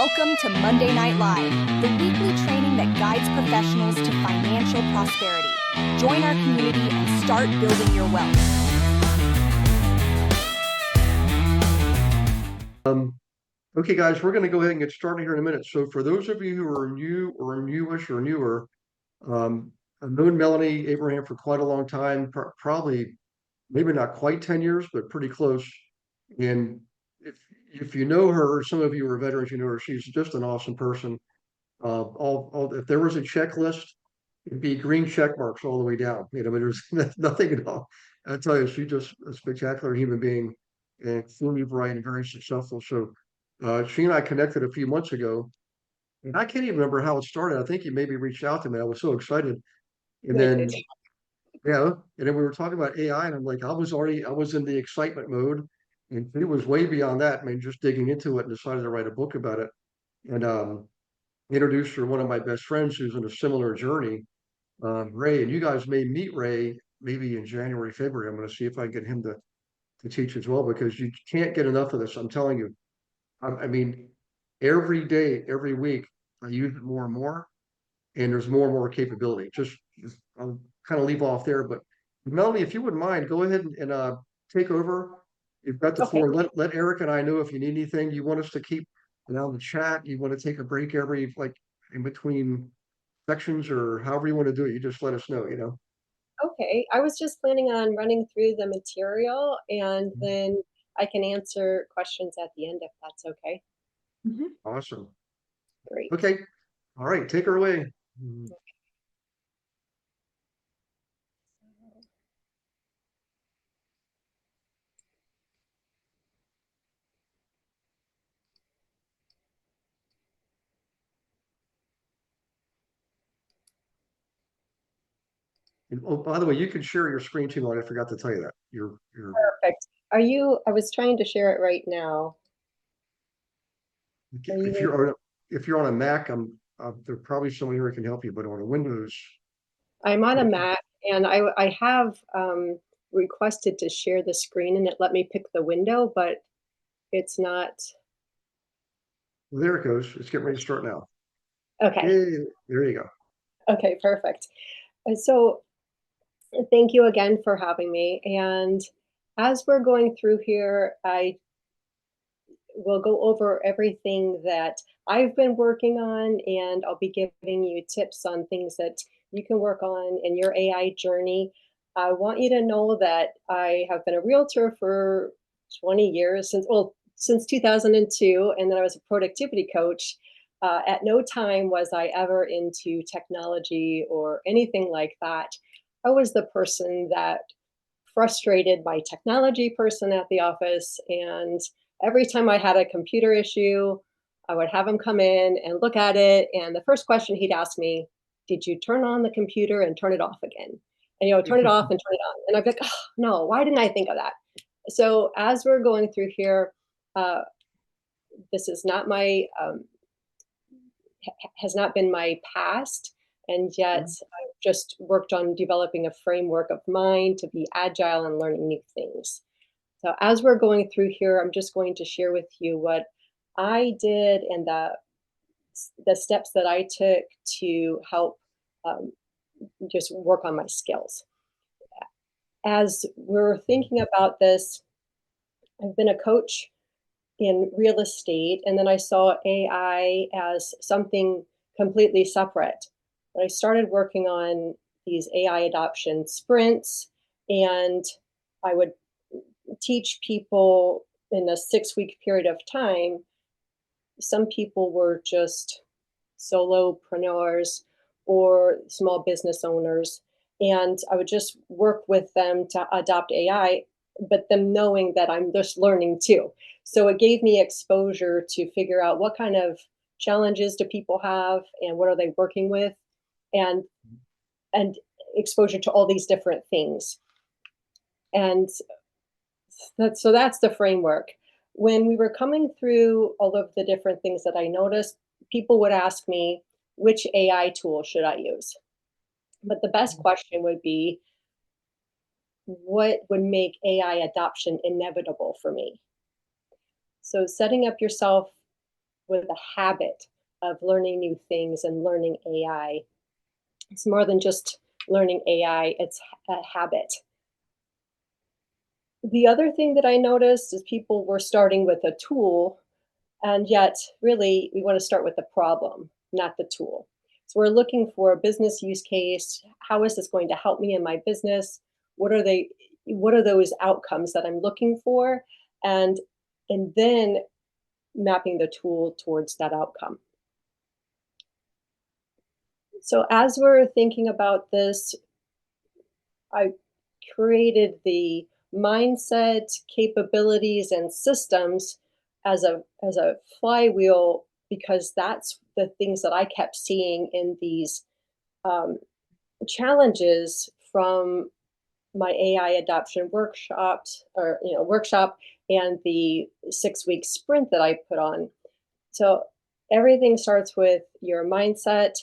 Welcome to Monday Night Live, the weekly training that guides professionals to financial prosperity. Join our community and start building your wealth. Okay, guys, we're going to go ahead and get started here in a minute. So for those of you who are new or newish or newer, I've known Melanie Abraham for quite a long time, probably maybe not quite 10 years, but pretty close. And if you know her, some of you are veterans, you know her, she's just an awesome person. If there was a checklist, it'd be green check marks all the way down. You know, but there's nothing at all. I tell you, she's just a spectacular human being and extremely bright and very successful. So she and I connected a few months ago, and I can't even remember how it started. I think you maybe reached out to me. I was so excited. And I did. then, yeah, and then we were talking about AI, and I'm like, I was in the excitement mode, and it was way beyond that. I mean, just digging into it and decided to write a book about it. And introduced her to one of my best friends who's in a similar journey, Ray. And you guys may meet Ray maybe in January, February. I'm going to see if I can get him to teach as well, because you can't get enough of this. I'm telling you. I mean, every day, every week, I use it more and more, and there's more and more capability. Just I'll kind of leave off there, but Melanie, if you wouldn't mind, go ahead and take over. You've got the floor. Let Eric and I know if you need anything. You want us to keep down the chat. You want to take a break every like in between sections, or however you want to do it. You just let us know. You know. Okay, I was just planning on running through the material and then I can answer questions at the end if that's okay. Awesome. Great. Okay. All right. Take her away. And, oh, by the way, you can share your screen too, Mike. I forgot to tell you that. You're Perfect. I was trying to share it right now. if you're on a Mac, there's probably somebody here who can help you, but on a Windows, I'm on a Mac and I have requested to share the screen and it let me pick the window, but it's not. well, there it goes. It's getting ready to start now. Okay. Yay, there you go. Okay, perfect. So thank you again for having me. And as we're going through here, I will go over everything that I've been working on, and I'll be giving you tips on things that you can work on in your AI journey. I want you to know that I have been a realtor for 20 years, since 2002, and then I was a productivity coach. At no time was I ever into technology or anything like that. I was the person that frustrated my technology person at the office, and every time I had a computer issue, I would have him come in and look at it, and the first question he'd ask me, did you turn on the computer and turn it off again? And turn it off and turn it on. And I'd be like, oh, no, why didn't I think of that? So as we're going through here, this is not my has not been my past, and yet I've just worked on developing a framework of mind to be agile and learning new things. So as we're going through here, I'm just going to share with you what I did and the steps that I took to help just work on my skills. As we're thinking about this, I've been a coach in real estate, and then I saw AI as something completely separate. But I started working on these AI adoption sprints, and I would teach people in a 6-week period of time. Some people were just solopreneurs or small business owners, and I would just work with them to adopt AI, but them knowing that I'm just learning too. So it gave me exposure to figure out what kind of challenges do people have and what are they working with, and exposure to all these different things. And that's the framework. When we were coming through all of the different things that I noticed, people would ask me, which AI tool should I use? But the best question would be, what would make AI adoption inevitable for me? So setting up yourself with a habit of learning new things and learning AI. It's more than just learning AI, it's a habit. The other thing that I noticed is people were starting with a tool, and yet really we want to start with the problem, not the tool. So we're looking for a business use case. How is this going to help me in my business? What are they, what are those outcomes that I'm looking for? And and then mapping the tool towards that outcome. So as we're thinking about this, I created the mindset, capabilities, and systems as a flywheel because that's the things that I kept seeing in these um, challenges from my AI adoption workshops or workshop and the 6 week sprint that I put on. So everything starts with your mindset,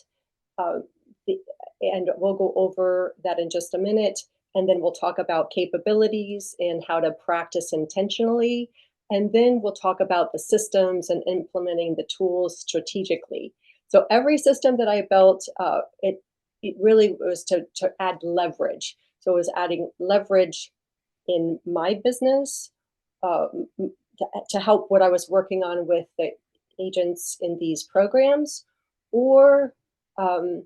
uh, the, and we'll go over that in just a minute. And then we'll talk about capabilities and how to practice intentionally. And then we'll talk about the systems and implementing the tools strategically. So every system that I built, it really was to add leverage. So it was adding leverage in my business to help what I was working on with the agents in these programs, or um,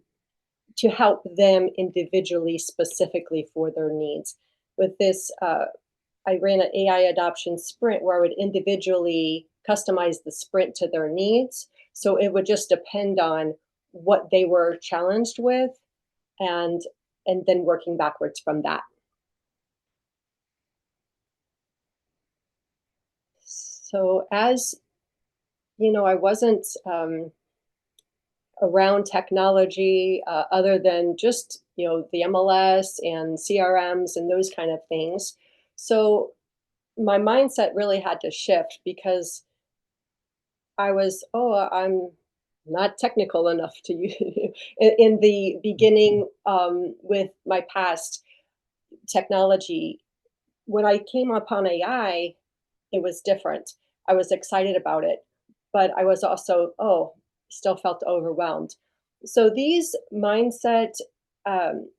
to help them individually, specifically for their needs. With this, I ran an AI adoption sprint where I would individually customize the sprint to their needs. So it would just depend on what they were challenged with, and and then working backwards from that. So as you know, I wasn't around technology other than just the MLS and CRMs and those kind of things. So my mindset really had to shift because I was, I'm not technical enough to use in the beginning with my past technology. When I came upon AI, it was different. I was excited about it, but I was also, still felt overwhelmed. So these mindset um,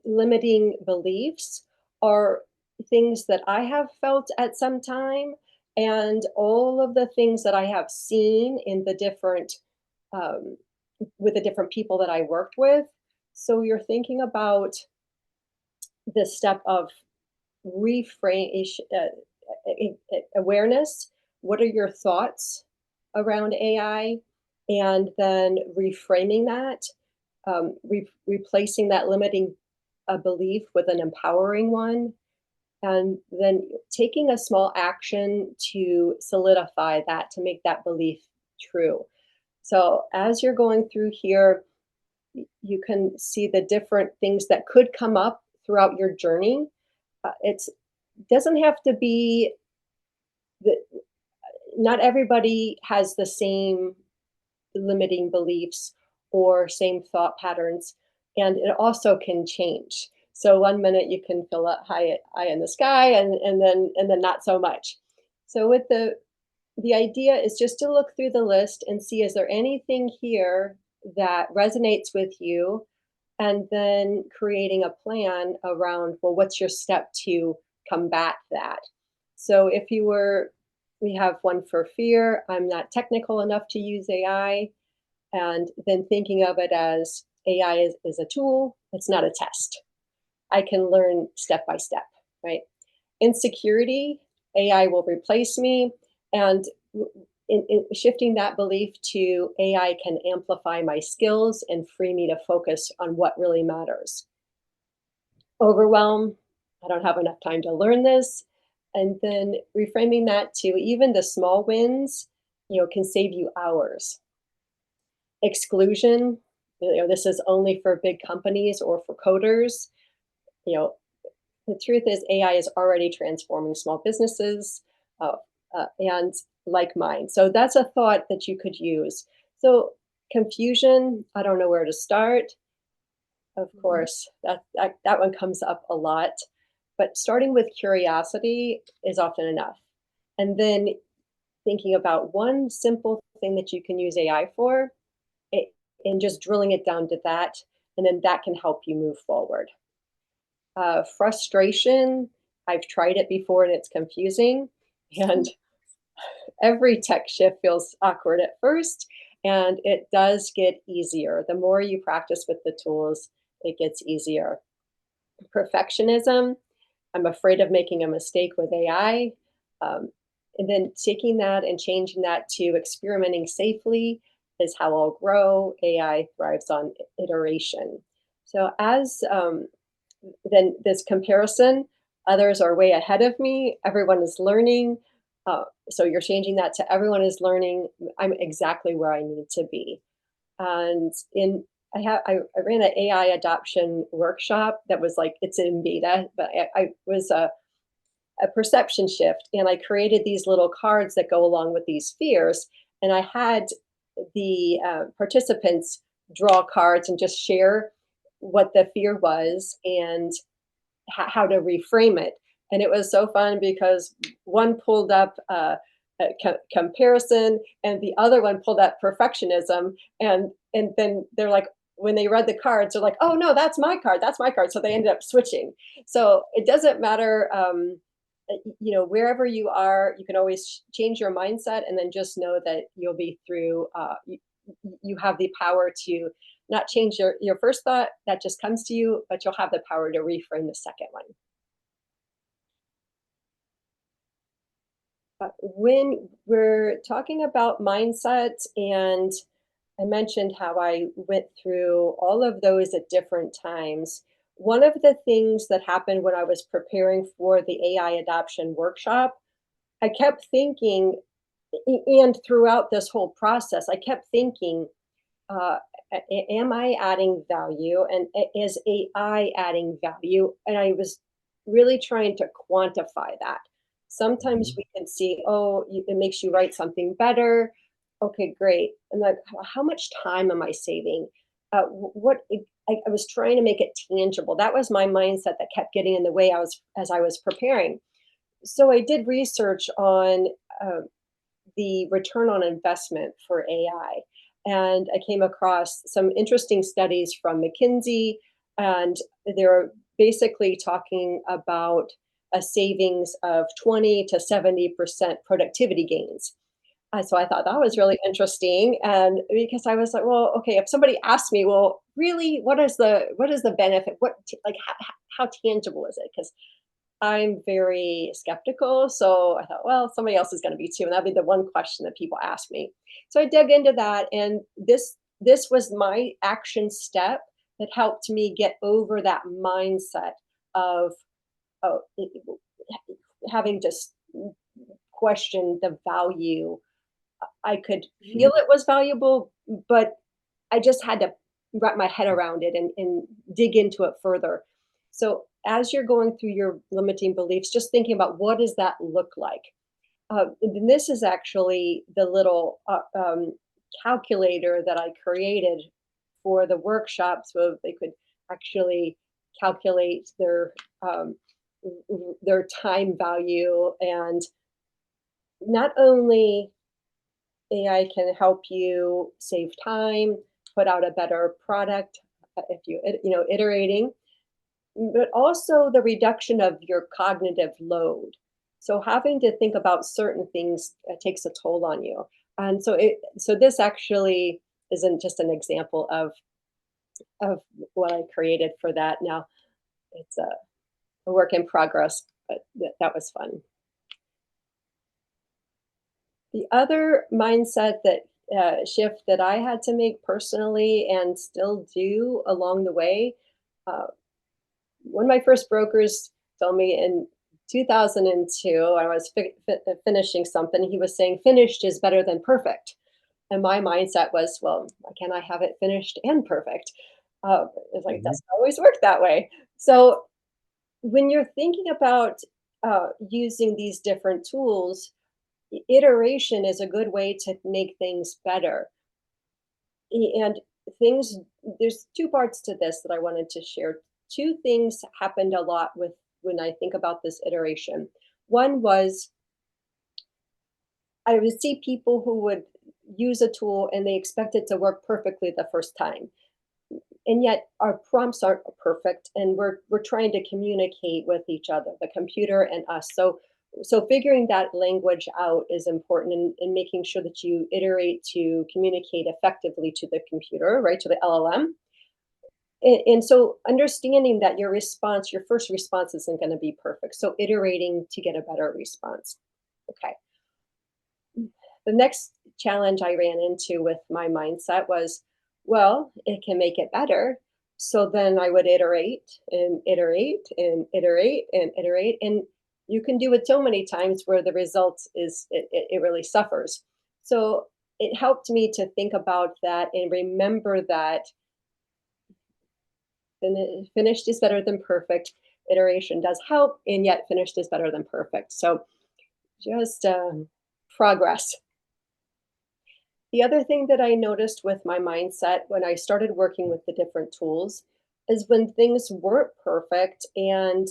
limiting beliefs are things that I have felt at some time, and all of the things that I have seen in the different um, with the different people that I worked with. So you're thinking about the step of reframe awareness. What are your thoughts around AI? And then reframing that, replacing that limiting belief with an empowering one, and then taking a small action to solidify that, to make that belief true. So as you're going through here, you can see the different things that could come up throughout your journey. It doesn't have to be that not everybody has the same limiting beliefs or same thought patterns, and it also can change. So one minute you can feel a high in the sky, and then not so much. So with the idea is just to look through the list and see, is there anything here that resonates with you, and then creating a plan around, well, what's your step to combat that? So if you were, we have one for fear, I'm not technical enough to use AI, and then thinking of it as AI is a tool, it's not a test. I can learn step by step, right? Insecurity, AI will replace me, and in shifting that belief to AI can amplify my skills and free me to focus on what really matters. Overwhelm, I don't have enough time to learn this. And then reframing that to even the small wins, can save you hours. Exclusion, this is only for big companies or for coders. You know, the truth is AI is already transforming small businesses uh, and like mine. So that's a thought that you could use. So confusion, I don't know where to start. Of course, that one comes up a lot. But starting with curiosity is often enough. And then thinking about one simple thing that you can use AI for, it, and just drilling it down to that, and then that can help you move forward. Frustration, I've tried it before and it's confusing. And every tech shift feels awkward at first, and it does get easier. The more you practice with the tools, it gets easier. Perfectionism, I'm afraid of making a mistake with AI. Um, and then taking that and changing that to experimenting safely is how I'll grow. AI thrives on iteration. So as then this comparison, others are way ahead of me. Everyone is learning. So you're changing that to everyone is learning. I'm exactly where I need to be. And I ran an AI adoption workshop that was like it's in beta, but I was a perception shift, and I created these little cards that go along with these fears, and I had the participants draw cards and just share what the fear was and how to reframe it. And it was so fun because one pulled up comparison, and the other one pulled up perfectionism. And then they're like, when they read the cards, they're like, "Oh no, that's my card. That's my card." So they ended up switching. So it doesn't matter. Wherever you are, you can always change your mindset, and then just know that you'll be through. You have the power to not change your first thought that just comes to you, but you'll have the power to reframe the second one. When we're talking about mindset, and I mentioned how I went through all of those at different times. One of the things that happened when I was preparing for the AI adoption workshop, I kept thinking, and throughout this whole process, I kept thinking, uh, am I adding value? And is AI adding value? And I was really trying to quantify that. Sometimes Mhm. we can see, oh, it makes you write something better. Okay, great. And like, how much time am I saving? I was trying to make it tangible. That was my mindset that kept getting in the way as I was preparing. So I did research on uh, the return on investment for AI. And I came across some interesting studies from McKinsey, and they're basically talking about a savings of 20 to 70% productivity gains. So I thought that was really interesting, and because I was like, well, okay, if somebody asked me, well, really, what is the benefit? Like how tangible is it? Because I'm very skeptical. So I thought, well, somebody else is going to be too. And that'd be the one question that people ask me. So I dug into that. And this was my action step that helped me get over that mindset of oh, having to question the value. I could feel it was valuable, but I just had to wrap my head around it and dig into it further. So as you're going through your limiting beliefs, just thinking about what does that look like? And this is actually the little calculator that I created for the workshop, so they could actually calculate um, their time value. And not only AI can help you save time, put out a better product if iterating, but also the reduction of your cognitive load. So having to think about certain things takes a toll on you. And so this actually isn't just an example of what I created for that. Now it's a work in progress, but that was fun. The other mindset that shift that I had to make personally and still do along the way, uh, one of my first brokers told me in 2002, I was finishing something. He was saying finished is better than perfect. And my mindset was, well, why can't I have it finished and perfect? It's like, it Mhm. doesn't always work that way. So when you're thinking about using these different tools, iteration is a good way to make things better. And things, there's two parts to this that I wanted to share. Two things happened a lot with when I think about this iteration. One was I would see people who would use a tool and they expect it to work perfectly the first time. And yet our prompts aren't perfect, and we're trying to communicate with each other, the computer and us. So figuring that language out is important, and making sure that you iterate to communicate effectively to the computer, right, to the LLM. And so understanding that your first response isn't going to be perfect. So iterating to get a better response. Okay. The next challenge I ran into with my mindset was, well, it can make it better. So then I would iterate and iterate and iterate and iterate. And you can do it so many times where the result is it really suffers. So it helped me to think about that and remember that finished is better than perfect. Iteration does help, and yet finished is better than perfect. So just progress. The other thing that I noticed with my mindset when I started working with the different tools is when things weren't perfect and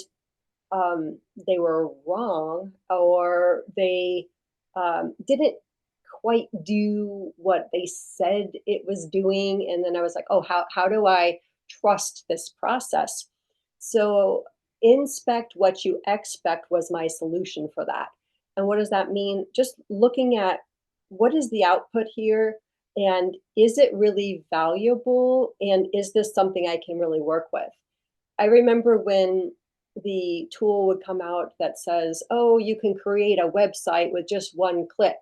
they were wrong, or they didn't quite do what they said it was doing. And then I was like, oh, how do I trust this process? So, inspect what you expect was my solution for that. And what does that mean? Just looking at what is the output here, and is it really valuable? And is this something I can really work with? I remember when the tool would come out that says, oh, you can create a website with just one click.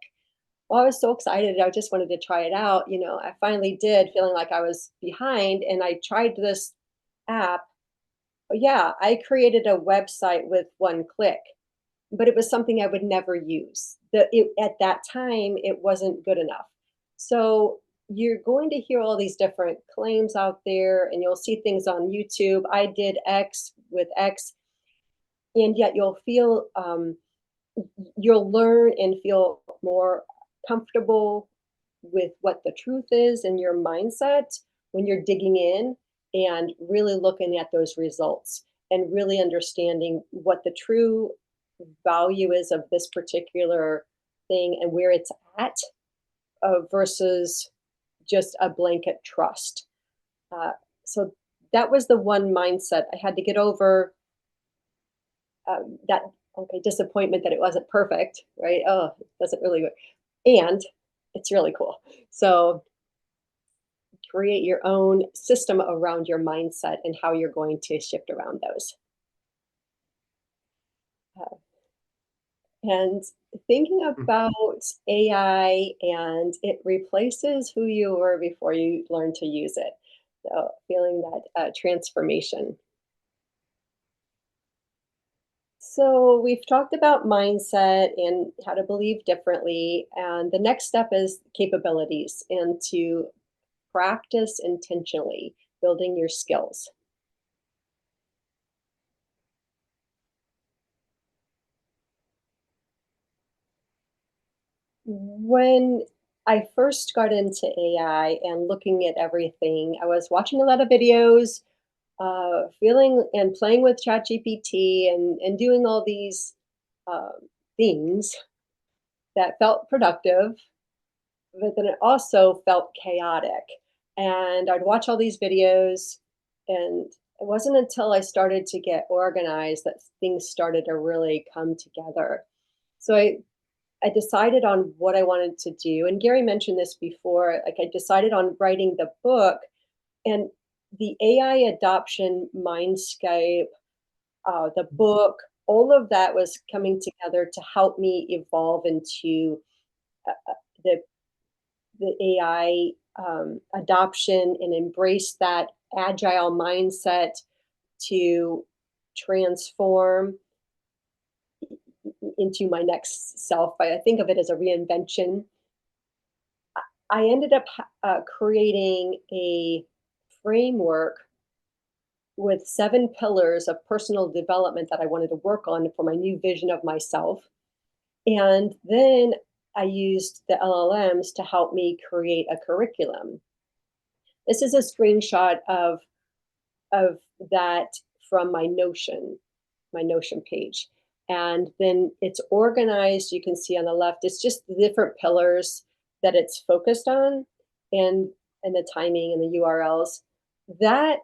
Well, I was so excited. I just wanted to try it out. I finally did, feeling like I was behind, and I tried this app. Yeah, I created a website with one click, but it was something I would never use. At that time, it wasn't good enough. So you're going to hear all these different claims out there, and you'll see things on YouTube. I did X with X, and yet you'll learn and feel more comfortable with what the truth is in your mindset when you're digging in and really looking at those results and really understanding what the true value is of this particular thing and where it's at, versus just a blanket trust. Uh, so that was the one mindset I had to get over, that okay disappointment that it wasn't perfect, right? Oh, it doesn't really work, and it's really cool. So create your own system around your mindset and how you're going to shift around those. Uh, and thinking Mm. about AI, and it replaces who you were before you learned to use it. So feeling that transformation. So we've talked about mindset and how to believe differently. And the next step is capabilities and to practice intentionally, building your skills. When I first got into AI and looking at everything, I was watching a lot of videos, feeling and playing with ChatGPT, and doing all these things that felt productive, but then it also felt chaotic. And I'd watch all these videos, and it wasn't until I started to get organized that things started to really come together. So I decided on what I wanted to do. And Gary mentioned this before. Like, I decided on writing the book, and the AI adoption mindscape, the book, all of that was coming together to help me evolve into the AI adoption and embrace that agile mindset to transform into my next self. I think of it as a reinvention. I ended up creating a framework with 7 pillars of personal development that I wanted to work on for my new vision of myself. And then I used the LLMs to help me create a curriculum. This is a screenshot of that from my Notion page. And then it's organized. You can see on the left, it's just the different pillars that it's focused on, and the timing and the URLs. That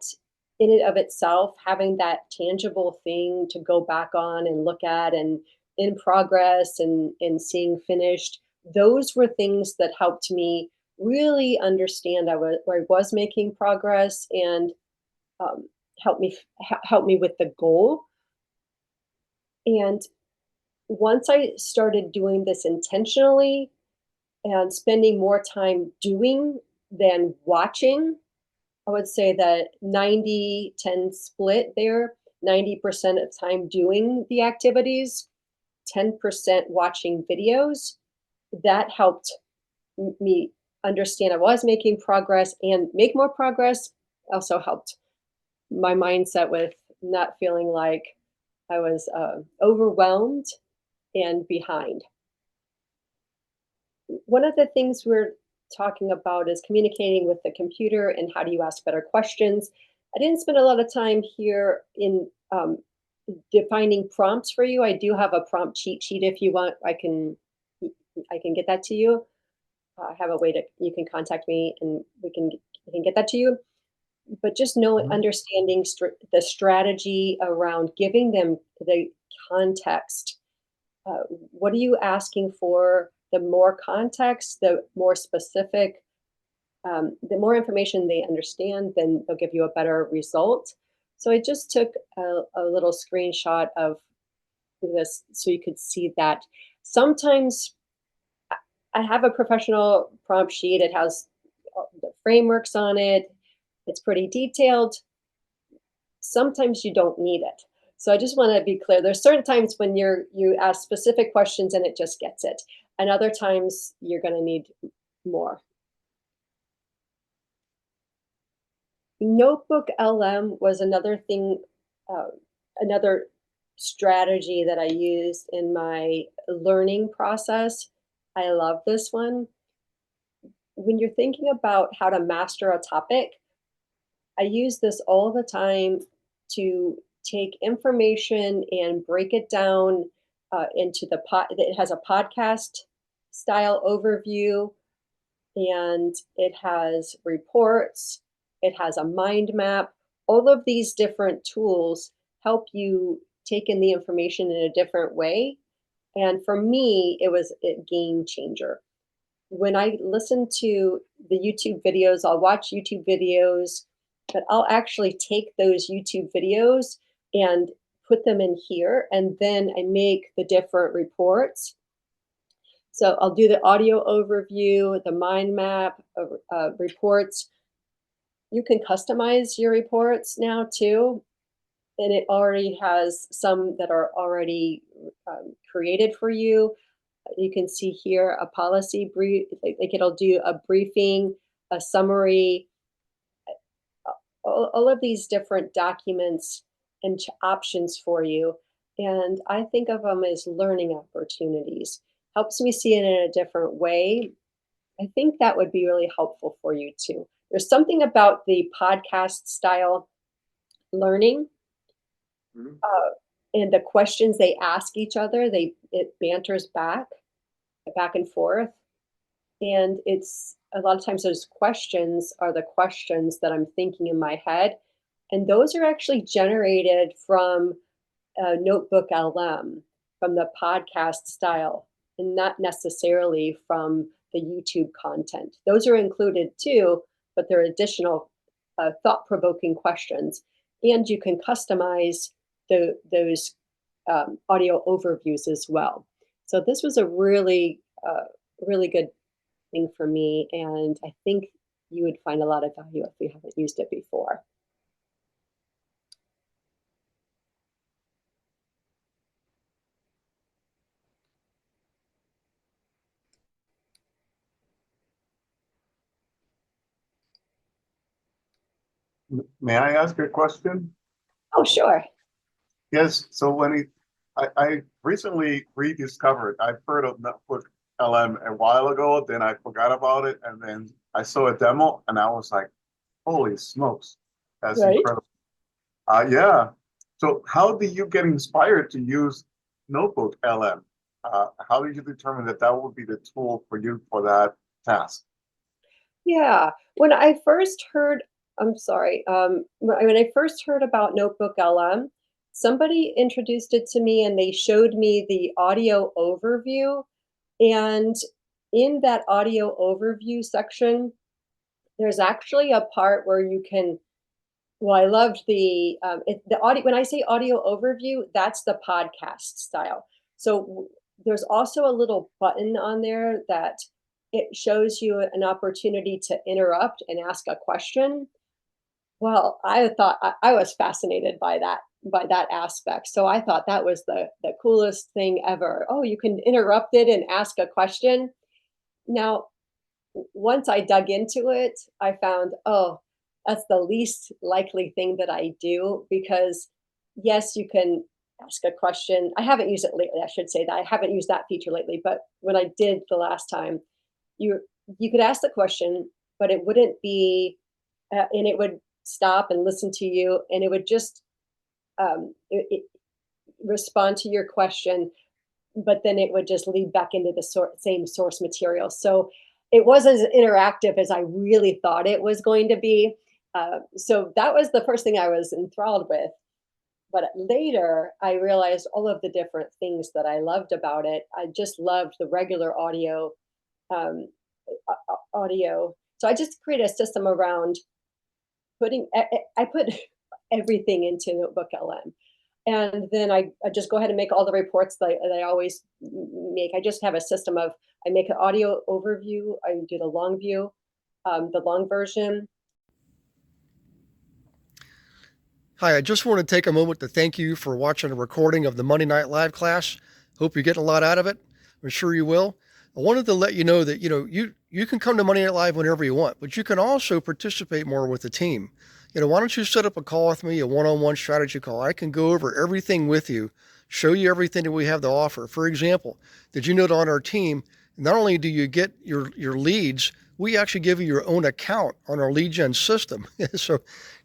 in and of itself, having that tangible thing to go back on and look at, and in progress and seeing finished, those were things that helped me really understand where I was making progress, and um, help me with the goal. And once I started doing this intentionally and spending more time doing than watching, I would say that 90-10 split there. 90% of time doing the activities, 10% watching videos. That helped me understand I was making progress, and make more progress also helped my mindset with not feeling like I was overwhelmed and behind. One of the things we're talking about is communicating with the computer and how do you ask better questions. I didn't spend a lot of time here in defining prompts for you. I do have a prompt cheat sheet. If you want, I can get that to you. I have a way to, you can contact me and we can get that to you. But just Mhm. understanding the strategy around giving them the context. What are you asking for? The more context, the more specific, the more information they understand, then they'll give you a better result. So I just took a little screenshot of this so you could see that. Sometimes I have a professional prompt sheet. It has the frameworks on it. It's pretty detailed. Sometimes you don't need it. So I just want to be clear. There's certain times when you ask specific questions and it just gets it. And other times you're going to need more. Notebook LM was another thing, uh, another strategy that I used in my learning process. I love this one. When you're thinking about how to master a topic, I use this all the time to take information and break it down into the pod. It has a podcast style overview, and it has reports, it has a mind map. All of these different tools help you take in the information in a different way. And for me, it was a game changer. When I listen to the YouTube videos, I'll watch YouTube videos, but I'll actually take those YouTube videos and put them in here, and then I make the different reports. So I'll do the audio overview, the mind map, reports. You can customize your reports now too, and it already has some that are already created for you. You can see here a policy brief, like it'll do a briefing, a summary, all of these different documents and options for you. And I think of them as learning opportunities. Helps me see it in a different way. I think that would be really helpful for you too. There's something about the podcast style learning, Mhm. and the questions they ask each other. It banters back and forth. And it's a lot of times those questions are the questions that I'm thinking in my head. And those are actually generated from Notebook LM, from the podcast style, and not necessarily from the YouTube content. Those are included too, but they're additional thought provoking questions. And you can customize those audio overviews as well. So this was a really good thing for me, and I think you would find a lot of value if you haven't used it before. May I ask a question? Oh, sure. Yes, so I recently rediscovered, I've heard of Network LM a while ago, then I forgot about it, and then I saw a demo and I was like, holy smokes, that's Right. incredible. Yeah, so how do you get inspired to use Notebook LM. How did you determine that that would be the tool for you for that task? Yeah, when I first heard, I'm sorry, when I first heard about Notebook LM, somebody introduced it to me and they showed me the audio overview. And in that audio overview section, there's actually a part where you can, well, I loved the audio. When I say audio overview, that's the podcast style. So there's also a little button on there that it shows you an opportunity to interrupt and ask a question. Well, I thought I was fascinated by that aspect. So I thought that was the coolest thing ever. Oh, you can interrupt it and ask a question. Now, once I dug into it, I found, oh, that's the least likely thing that I do because yes, you can ask a question. I haven't used it lately. I should say that I haven't used that feature lately, but when I did the last time, you you could ask the question, but it wouldn't be, and it would stop and listen to you, and it would just it respond to your question, but then it would just lead back into the same source material. So it wasn't as interactive as I really thought it was going to be. So that was the first thing I was enthralled with. But later, I realized all of the different things that I loved about it. I just loved the regular um, audio. So I just created a system around I put everything into Notebook LM. And then I just go ahead and make all the reports that I always make. I just have a system of I make an audio overview, I do the long view, the long version. Hi, I just want to take a moment to thank you for watching a recording of the Monday Night Live class. Hope you're getting a lot out of it. I'm sure you will. I wanted to let you know that, you can come to Monday Night Live whenever you want, but you can also participate more with the team. Why don't you set up a call with me, a one-on-one strategy call? I can go over everything with you, show you everything that we have to offer. For example, did you know that on our team, not only do you get your leads, we actually give you your own account on our lead gen system. So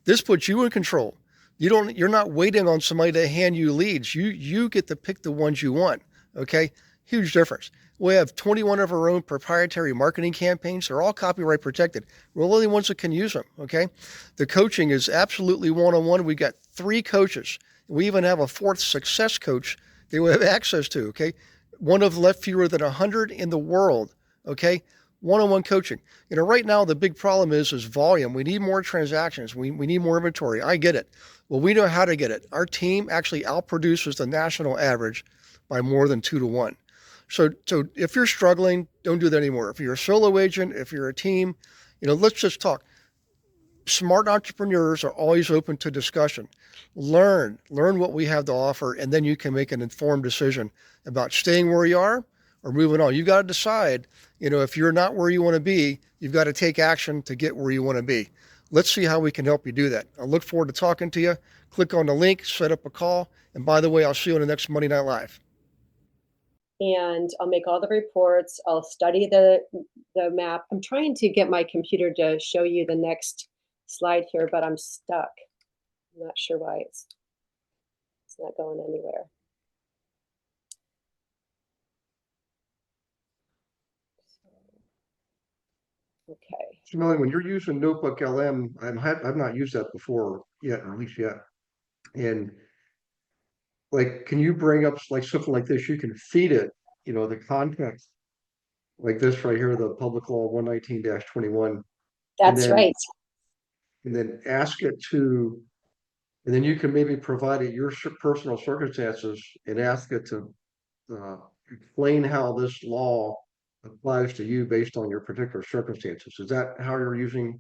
this puts you in control. You're not waiting on somebody to hand you leads. You get to pick the ones you want. Okay. Huge difference. We have 21 of our own proprietary marketing campaigns. They're all copyright protected. We're the only ones that can use them. Okay. The coaching is absolutely one-on-one. We got 3 coaches. We even have a 4th success coach that we have access to. Okay. One of left fewer than 100 in the world. Okay. One-on-one coaching. Right now the big problem is volume. We need more transactions. We need more inventory. I get it. Well, we know how to get it. Our team actually outproduces the national average by more than 2 to 1. So if you're struggling, don't do that anymore. If you're a solo agent, if you're a team, let's just talk. Smart entrepreneurs are always open to discussion. Learn what we have to offer, and then you can make an informed decision about staying where you are or moving on. You got to decide, if you're not where you want to be, you've got to take action to get where you want to be. Let's see how we can help you do that. I look forward to talking to you. Click on the link, set up a call. And by the way, I'll see you on the next Monday Night Live. And I'll make all the reports. I'll study the map. I'm trying to get my computer to show you the next slide here, but I'm stuck. I'm not sure why it's not going anywhere. Okay. So Melanie, when you're using Notebook LM, I've not used that before yet, or at least yet. And like, can you bring up like something like this? You can feed it, the context like this right here, the public law 119-21, and That's then right. ask it to, and then you can maybe provide it your personal circumstances and ask it to explain how this law applies to you based on your particular circumstances. Is that how you're using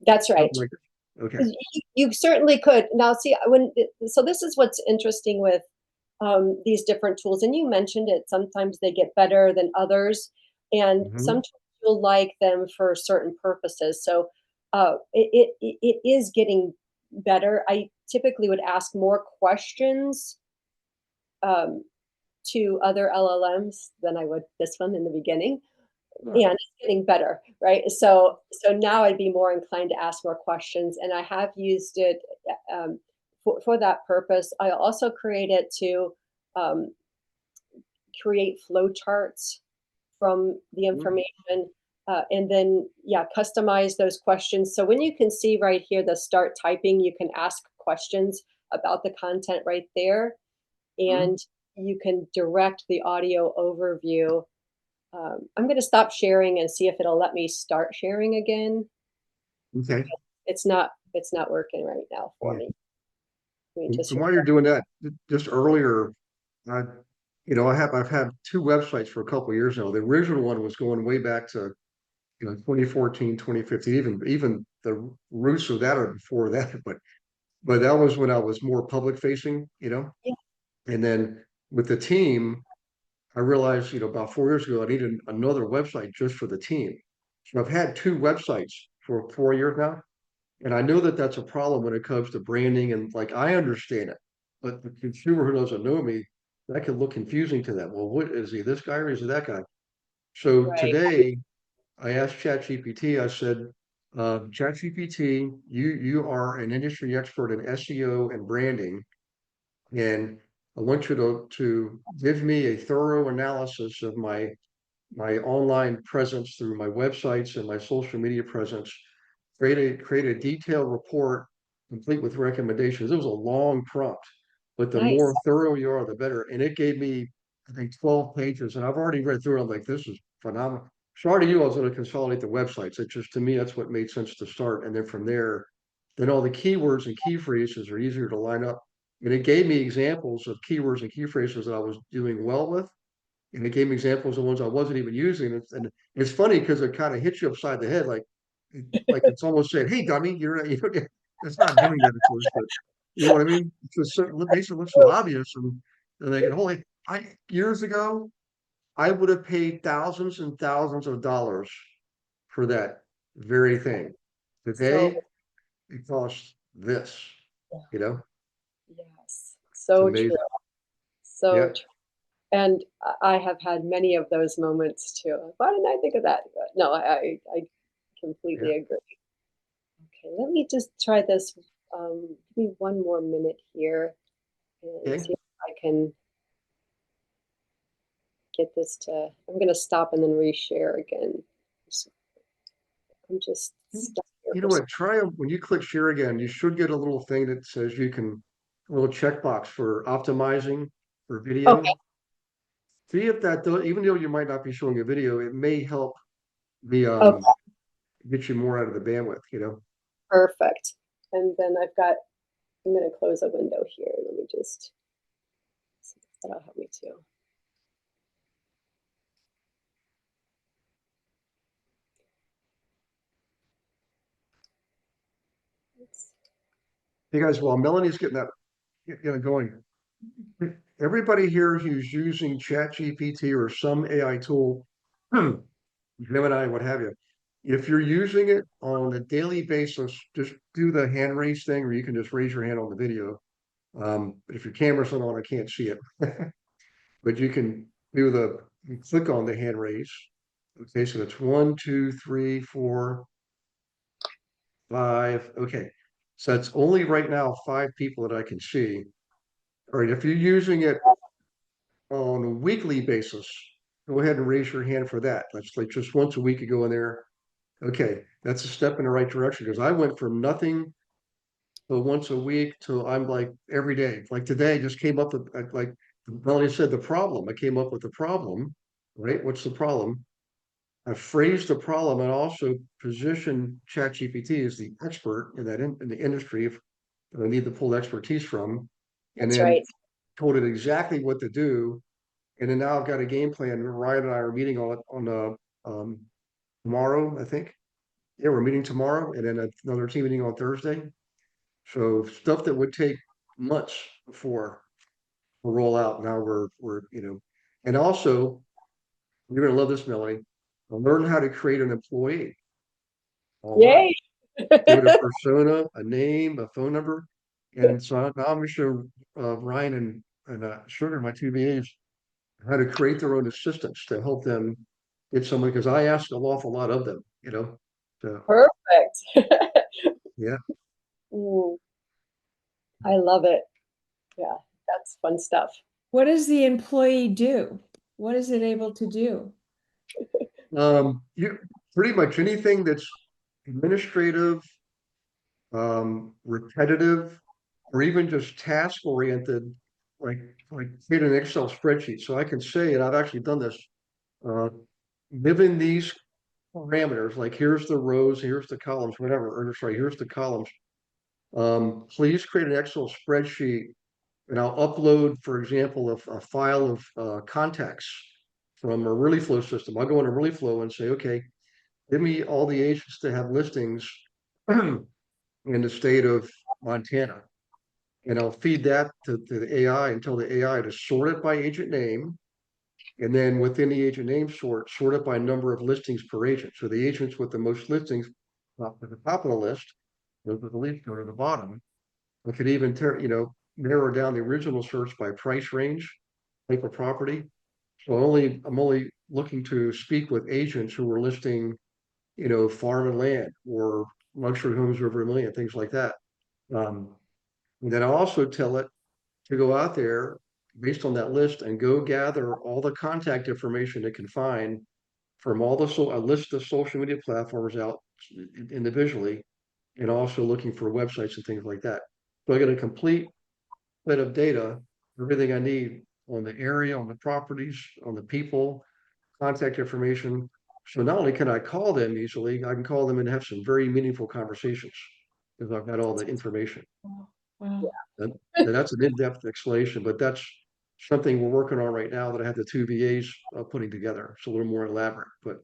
That's right. something like this? Okay. You certainly could. Now, see, so this is what's interesting with these different tools, and you mentioned it. Sometimes they get better than others, and Mhm. sometimes you'll like them for certain purposes. So it is getting better. I typically would ask more questions um, to other LLMs than I would this one in the beginning. And it's getting better, right? So now I'd be more inclined to ask more questions, and I have used it for that purpose. I also create it to create flow charts from the information, and then, yeah, customize those questions. So when you can see right here, the start typing, you can ask questions about the content right there, and you can direct the audio overview. I'm going to stop sharing and see if it'll let me start sharing again. Okay. It's not working right now for Yeah. me. Let me just And while you're doing that, just earlier, I, I've had two websites for a couple of years now. The original one was going way back to 2014, 2015, even the roots of that are before that, but that was when I was more public facing, Yeah. and then with the team, I realized, about 4 years ago, I needed another website just for the team. So I've had two websites for 4 years now. And I know that that's a problem when it comes to branding, and like I understand it, but the consumer who doesn't know me, that can look confusing to them. Well, what is he, this guy or is he that guy? So Right. today I asked ChatGPT, I said, ChatGPT, you are an industry expert in SEO and branding, and I want you to give me a thorough analysis of my online presence through my websites and my social media presence, create a detailed report complete with recommendations. It was a long prompt, but the Nice. more thorough you are, the better. And it gave me, I think, 12 pages, and I've already read through it. I'm like, this is phenomenal. So I already knew I was going to consolidate the websites. It just, to me, that's what made sense to start. And then from there, then all the keywords and key phrases are easier to line up. And it gave me examples of keywords and key phrases that I was doing well with, and it gave me examples of ones I wasn't even using. And it's funny because it kind of hits you upside the head, like it's almost saying, "Hey, dummy, it's not doing that, of course, but you know what I mean." It's just it makes it look so obvious, and they get holy. Years ago, I would have paid thousands and thousands of dollars for that very thing. So, Today, it costs this. You know, yes, it's so true. amazing. So Yeah, true. And I have had many of those moments too. Like, why didn't I think of that? But no, I yeah. completely agree. Okay, let me just try this. Give me one more minute here and Okay. see if I can get this to. I'm going to stop and then reshare again. I'm just stuck here You know for some. what? Try when you click share again, you should get a little thing that says you can, a little checkbox for optimizing for Okay, video. See if that does, even though you might not be showing a video, it may help the okay, get you more out of the bandwidth. perfect. And then I'm going to close a window here. Let me just see if that'll help me too. Hey guys, while Melanie's getting that going, everybody here who's using ChatGPT or some AI tool, Gemini, what have you, if you're using it on a daily basis, just do the hand raise thing, or you can just raise your hand on the video. But if your camera's not on, I can't see it. But you can you click on the hand raise. Okay, so it's 1, 2, 3, 4, 5. Okay, so it's only right now 5 people that I can see. All right, if you're using it on a weekly basis, go ahead and raise your hand for that. That's like just once a week you go in there. Okay, that's a step in the right direction, because I went from nothing to once a week to I'm like every day. Like today, I just came up with like Melanie said, the problem. I came up with the problem, right? What's the problem? I phrased the problem and also positioned ChatGPT as the expert in in the industry that I need to pull expertise from, and That's right. then told it exactly what to do. And then now I've got a game plan. Ryan and I are meeting on tomorrow, I think. Yeah, we're meeting tomorrow, and then another team meeting on Thursday. So stuff that would take months before we roll out. Now we're. And also you're gonna love this, Melanie. Learn how to create an employee online. Yay. Give it a persona, a name, a phone number. And so now I'm gonna show Ryan and Sugar, my two VAs, how to create their own assistants to help them get someone, because I ask an awful lot of them. So Perfect. yeah. Ooh, I love it. Yeah, that's fun stuff. What does the employee do? What is it able to do? You pretty much anything that's administrative, repetitive, or even just task oriented, like create an Excel spreadsheet. So I can say, and I've actually done this, uh, given these parameters, like here's the rows, here's the columns, whatever, or sorry, here's the columns. Please create an Excel spreadsheet, and I'll upload, for example, a file of contacts from a ReallyFlow system. I'll go into ReallyFlow and say, okay, give me all the agents that have listings in the state of Montana. And I'll feed that to the AI and tell the AI to sort it by agent name. And then within the agent name sort it by number of listings per agent. So the agents with the most listings up at the top of the list, those with the least go to the bottom. I could even narrow down the original search by price range, type of property. So I'm only looking to speak with agents who are listing, farm and land or luxury homes over $1 million, things like that. And then I'll also tell it to go out there based on that list and go gather all the contact information it can find from all a list of social media platforms out individually, and also looking for websites and things like that. So I get a complete set of data, everything I need on the area, on the properties, on the people, contact information. So not only can I call them easily, I can call them and have some very meaningful conversations because I've got all the information. Wow. And that's an in-depth explanation, but that's something we're working on right now that I have the two VAs putting together. It's a little more elaborate, but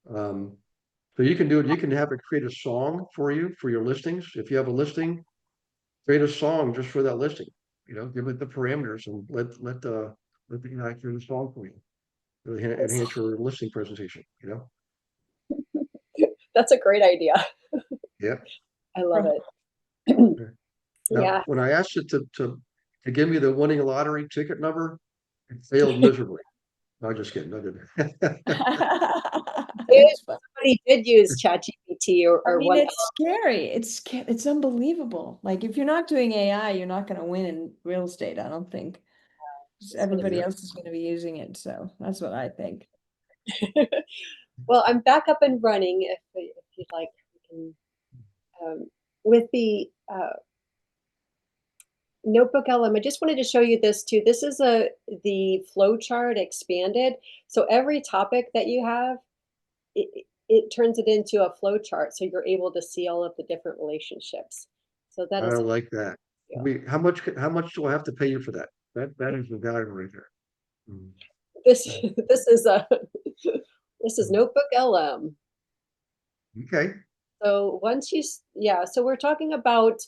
so you can do it. You can have it create a song for you for your listings. If you have a listing, create a song just for that listing. Give it the parameters and let the AI create a song for you. Really enhance your listing presentation. That's a great idea. Yeah. I love it. Now, Yeah. when I asked it to give me the winning lottery ticket number, it failed miserably. No, just kidding. I didn't. It's fun. Somebody did use ChatGPT or I mean, one. it's scary. It's unbelievable. Like if you're not doing AI, you're not going to win in real estate, I don't think. 'Cause everybody else is going to be using it. So that's what I think. Well, I'm back up and running. If you'd like, we can, with the Notebook LM. I just wanted to show you this too. This is the flow chart expanded. So every topic that you have, it turns it into a flow chart, so you're able to see all of the different relationships. So that I is like that. How much do I have to pay you for that? That is the value right there. this. This is a this is Notebook LM. Okay. So once so we're talking about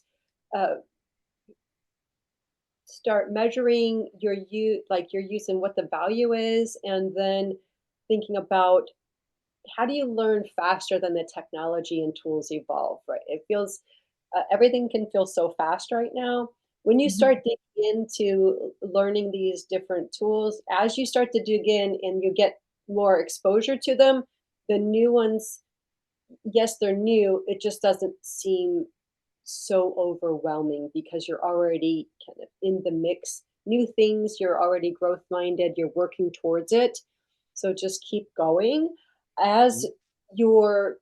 start measuring your use and what the value is, and then thinking about how do you learn faster than the technology and tools evolve, right? It feels everything can feel so fast right now. When you start digging into learning these different tools, as you start to dig in and you get more exposure to them, the new ones, yes, they're new. It just doesn't seem so overwhelming because you're already kind of in the mix. New things, you're already growth minded, you're working towards it. So just keep going. As you're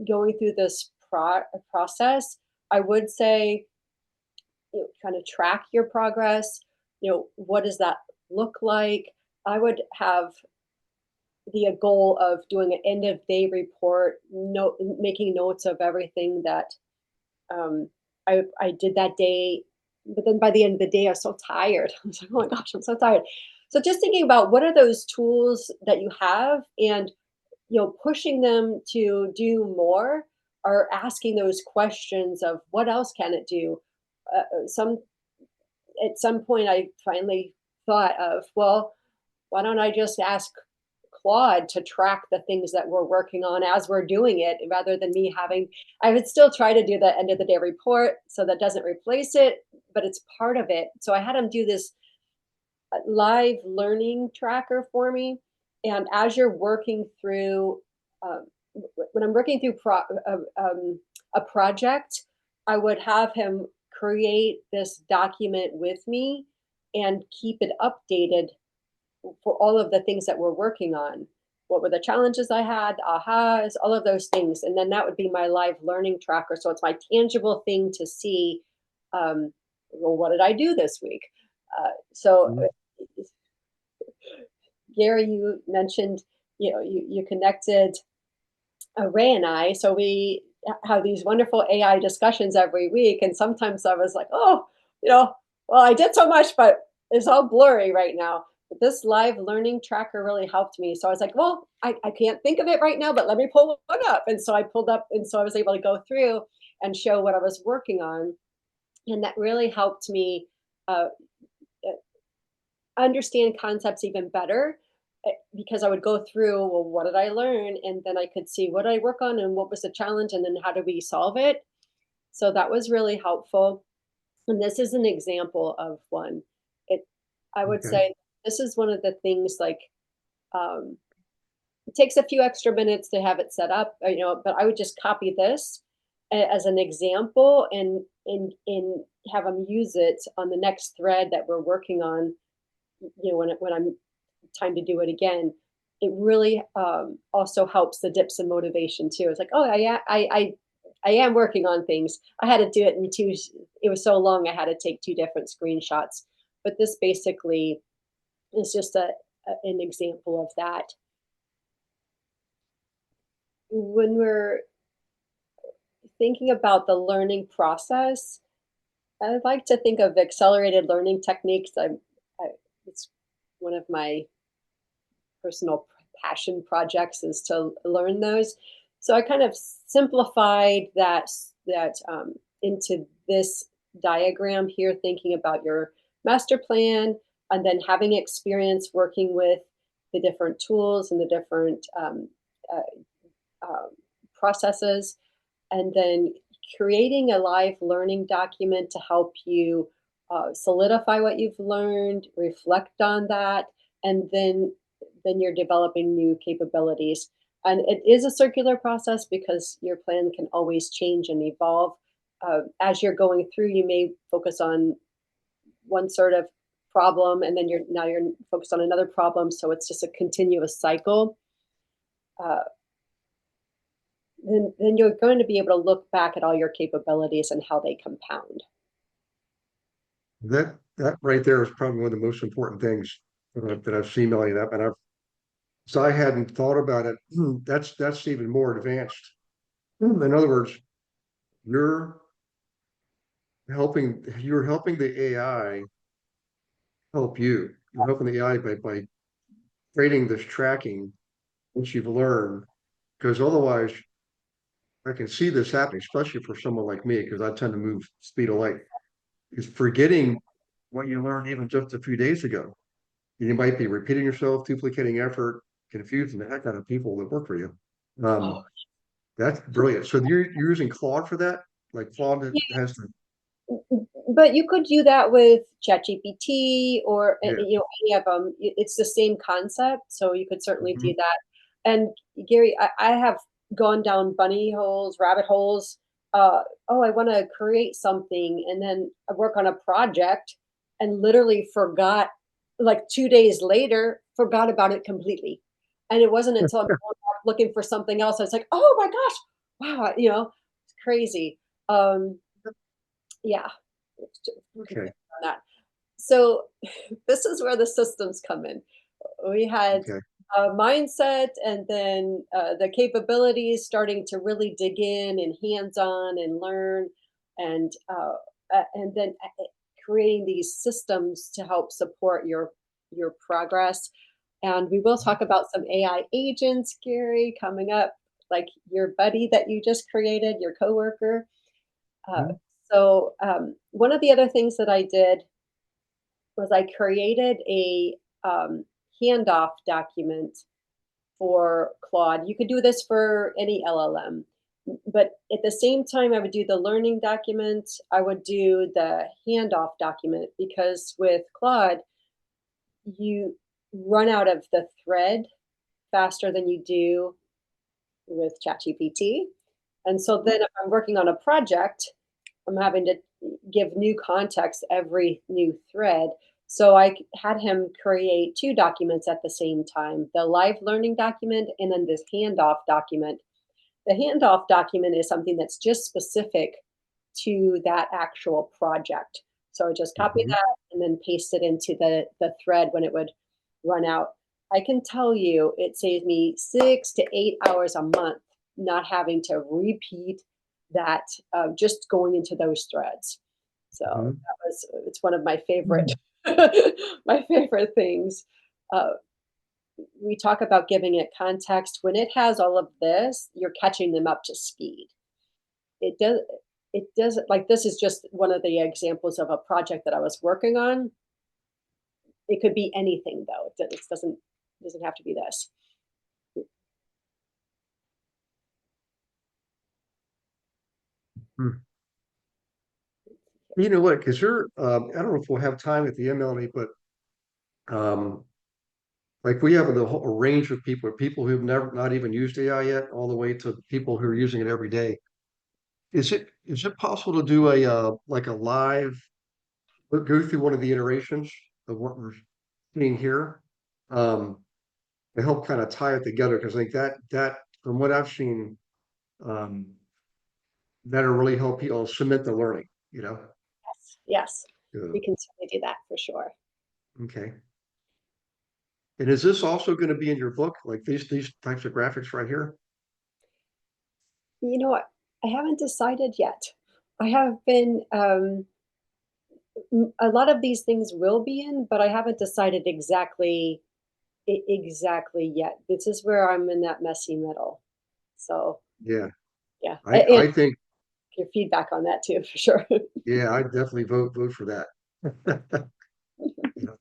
going through this process, I would say, kind of track your progress. What does that look like? I would have the goal of doing an end of day report, making notes of everything that I did that day. But then by the end of the day, I was so tired. I was like, oh my gosh, I'm so tired. So just thinking about what are those tools that you have, and pushing them to do more, or asking those questions of what else can it do. At some point, I finally thought of, well, why don't I just ask Claude to track the things that we're working on as we're doing it, rather than me having. I would still try to do the end of the day report, so that doesn't replace it, but it's part of it. So I had him do this live learning tracker for me. And as you're working through, when I'm working through a project, I would have him create this document with me and keep it updated for all of the things that we're working on. What were the challenges I had, ahas, all of those things. And then that would be my live learning tracker. So it's my tangible thing to see, well, what did I do this week? So Mhm. Gary, you mentioned, you connected Ray and I, so we have these wonderful AI discussions every week. And sometimes I was like, oh, well, I did so much, but it's all blurry right now. But this live learning tracker really helped me. So I was like, well, I can't think of it right now, but let me pull one up. And so I pulled up, and so I was able to go through and show what I was working on. And that really helped me uh, understand concepts even better, because I would go through, well, what did I learn? And then I could see what did I work on and what was the challenge, and then how do we solve it? So that was really helpful. And this is an example of one. It, I would Okay. say this is one of the things, like, um, it takes a few extra minutes to have it set up, but I would just copy this as an example, and have them use it on the next thread that we're working on, when I'm time to do it again. It really also helps the dips and motivation too. It's like, oh, I am working on things. I had to do it in two. It was so long. I had to take two different screenshots. But this basically is just an example of that. When we're thinking about the learning process, I like to think of accelerated learning techniques. It's one of my personal passion projects is to learn those. So I kind of simplified that into this diagram here, thinking about your master plan, and then having experience working with the different tools and the different uh, processes, and then creating a live learning document to help you solidify what you've learned, reflect on that, and then you're developing new capabilities. And it is a circular process because your plan can always change and evolve. As you're going through, you may focus on one sort of problem, and then you're focused on another problem. So it's just a continuous cycle. Uh, then you're going to be able to look back at all your capabilities and how they compound. That right there is probably one of the most important things that I've seen, Melanie, and so I hadn't thought about it. That's even more advanced. In other words, you're you're helping the AI help you. You're helping the AI by creating this tracking which you've learned, because otherwise I can see this happening, especially for someone like me, because I tend to move speed of light, is forgetting what you learned even just a few days ago. You might be repeating yourself, duplicating effort, confusing the heck out of people that work for you. Oh, That's brilliant. So you're using Claude for that? Like Claude has the but you could do that with ChatGPT or yeah. any of them. It's the same concept, so you could certainly do Mhm. that. And Gary, I have gone down bunny holes, rabbit holes. Oh, I want to create something, and then I work on a project, and literally forgot. Like 2 days later, forgot about it completely. And it wasn't until I'm going back looking for something else, I was like, oh my gosh, wow, it's crazy. Um, yeah, it's just Okay. completely on that. So this is where the systems come in. We had Okay. a mindset, and then the capabilities, starting to really dig in and hands-on and learn, and then creating these systems to help support your progress. And we will talk about some AI agents, Gary, coming up, like your buddy that you just created, your coworker. Uh, Mhm. so one of the other things that I did was I created a handoff document for Claude. You could do this for any LLM, but at the same time, I would do the learning document. I would do the handoff document, because with Claude, you run out of the thread faster than you do with ChatGPT. And so then if I'm working on a project, I'm having to give new context every new thread. So I had him create 2 documents at the same time, the live learning document and then this handoff document. The handoff document is something that's just specific to that actual project. So I just copy Mhm. that and then paste it into the thread when it would run out. I can tell you it saves me 6 to 8 hours a month not having to repeat that, just going into those threads. So Mhm. it's one of my favorite my favorite things. Uh, we talk about giving it context. When it has all of this, you're catching them up to speed. It does it doesn't like this is just one of the examples of a project that I was working on. It could be anything though. It doesn't have to be this. Hmm. You know what? Because you're, I don't know if we'll have time at the end, Melanie, but um, like we have a range of people who've never not even used AI yet, all the way to people who are using it every day. Is it possible to do a like a live go through one of the iterations of what we're seeing here um, to help kind of tie it together? Because I think that from what I've seen, um, that'll really help people cement the learning. You know. Yes, yes. Yeah. We can certainly do that for sure. Okay. And is this also going to be in your book, like these types of graphics right here? You know what? I haven't decided yet. I have been a lot of these things will be in, but I haven't decided exactly yet. This is where I'm in that messy middle. So Yeah, yeah, I and I think your feedback on that too, for sure. yeah, I definitely vote for that. You know,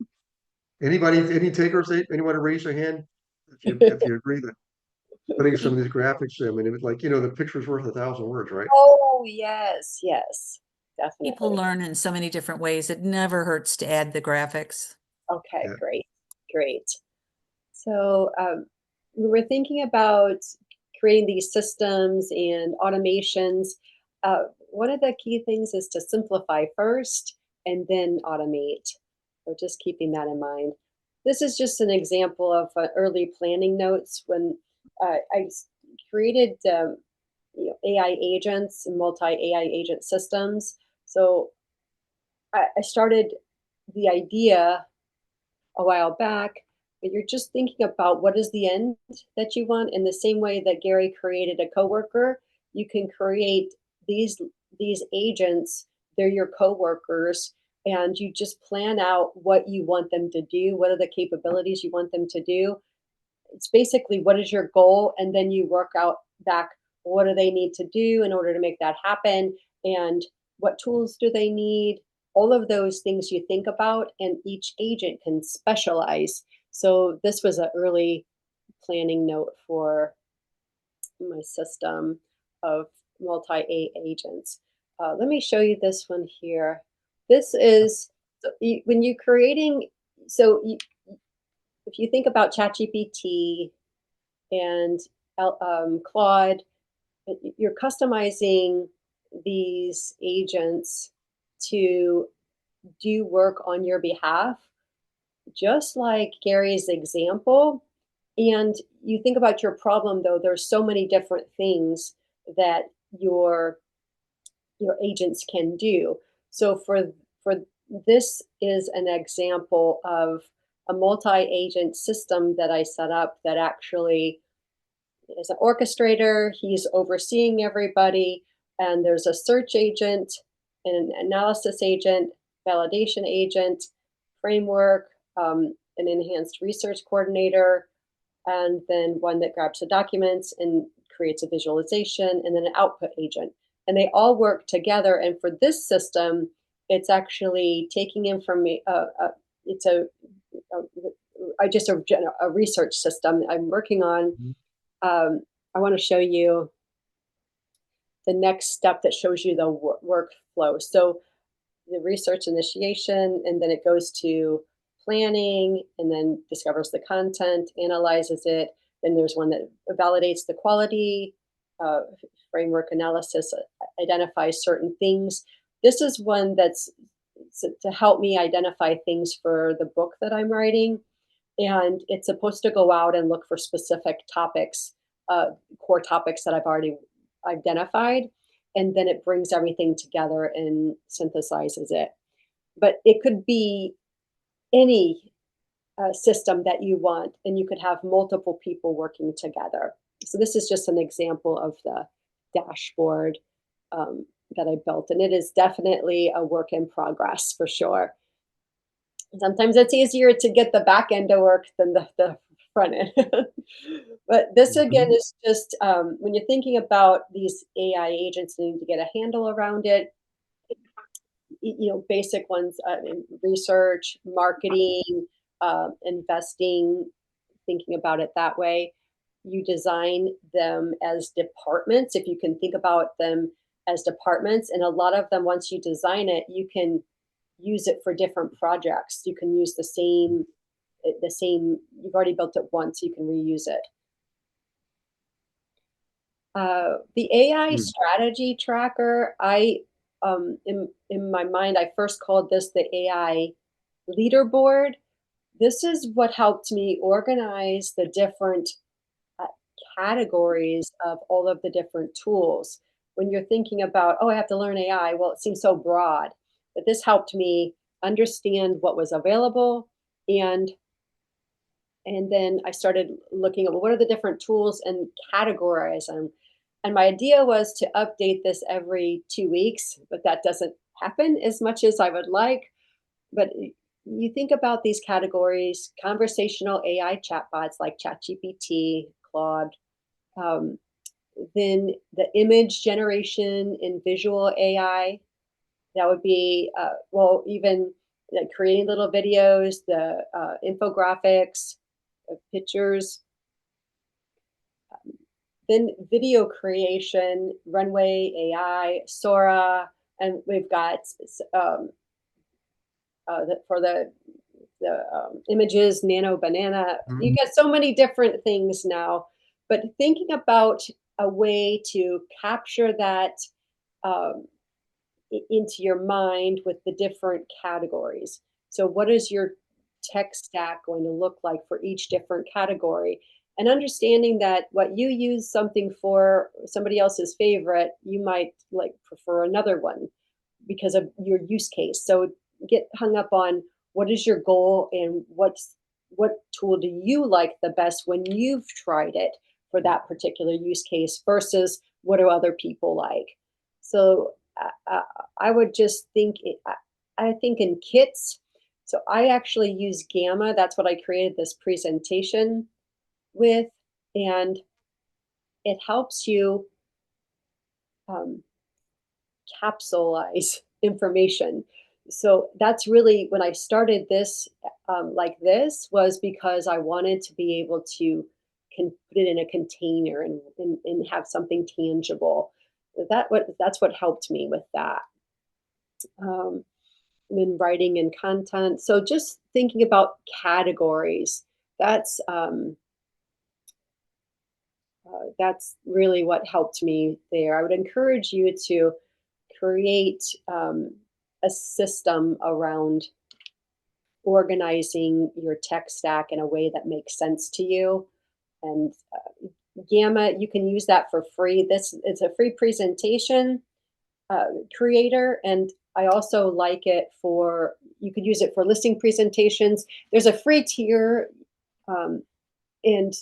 anybody, any takers? Anyone to raise their hand if you agree that putting some of these graphics in, I mean, it was like the picture's worth 1,000 words, right? Oh, yes, yes, People definitely. learn in so many different ways. It never hurts to add the graphics. Okay, Yeah. great, great. So we were thinking about creating these systems and automations. One of the key things is to simplify first and then automate. So just keeping that in mind. This is just an example of early planning notes when created AI agents and multi AI agent systems. So I started the idea a while back, but you're just thinking about what is the end that you want. In the same way that Gary created a coworker, you can create these these agents. They're your coworkers, and you just plan out what you want them to do. What are the capabilities you want them to do? It's basically what is your goal, and then you work out back what do they need to do in order to make that happen, and what tools do they need. All of those things you think about, and each agent can specialize. So this was an early planning note for my system of multi agents. Let me show you this one here. This is when you're creating. So if you think about ChatGPT and Claude, you're customizing these agents to do work on your behalf, just like Gary's example. And you think about your problem, though, there's so many different things that your agents can do. So for this is an example of a multi-agent system that I set up that actually is an orchestrator. He's overseeing everybody. And there's a search agent, an analysis agent, validation agent, framework, an enhanced research coordinator, and then one that grabs the documents and creates a visualization, and then an output agent. And they all work together. And for this system, it's actually taking in from me. It's a research system I'm working on. Mhm. I want to show you the next step that shows you the workflow. So the research initiation, and then it goes to planning, and then discovers the content, analyzes it. Then there's one that validates the quality, uh, framework analysis, identifies certain things. This is one that's to help me identify things for the book that I'm writing. And it's supposed to go out and look for specific topics, core topics that I've already identified. And then it brings everything together and synthesizes it. But it could be any system that you want, and you could have multiple people working together. So this is just an example of the dashboard that I built, and it is definitely a work in progress for sure. Sometimes it's easier to get the back end to work than the front end. But this again Mhm. is just when you're thinking about these AI agents needing to get a handle around it, basic ones in research, marketing, investing, thinking about it that way. You design them as departments, if you can think about them as departments. And a lot of them, once you design it, you can use it for different projects. You can use the same, you've already built it once, you can reuse it. The AI Mm. strategy tracker, in my mind, I first called this the AI leaderboard. This is what helped me organize the different uh, categories of all of the different tools. When you're thinking about, oh, I have to learn AI, well, it seems so broad. But this helped me understand what was available, and and then I started looking at, well, what are the different tools, and categorize them. And my idea was to update this every 2 weeks, but that doesn't happen as much as I would like. But you think about these categories: conversational AI chatbots like ChatGPT, Claude, um, then the image generation and visual AI. That would be, well, even like creating little videos, the infographics, pictures, then video creation, Runway AI, Sora, and we've got um, for the images, Nano Banana. You Mhm. get so many different things now, but thinking about a way to capture that um, into your mind with the different categories. So, what is your tech stack going to look like for each different category? And understanding that what you use something for somebody else's favorite, you might like prefer another one because of your use case. So get hung up on what is your goal, and what tool do you like the best when you've tried it for that particular use case versus what do other people like. So I would just think I think in kits. So I actually use Gamma. That's what I created this presentation with, and it helps you um, capsulize information. So that's really when I started this, like this, was because I wanted to be able to put it in a container, and have something tangible. That's what helped me with that. Um, and then writing and content. So just thinking about categories. That's that's really what helped me there. I would encourage you to create a system around organizing your tech stack in a way that makes sense to you. And Gamma, you can use that for free. This it's a free presentation uh, creator, and I also like it for you could use it for listing presentations. There's a free tier, um, and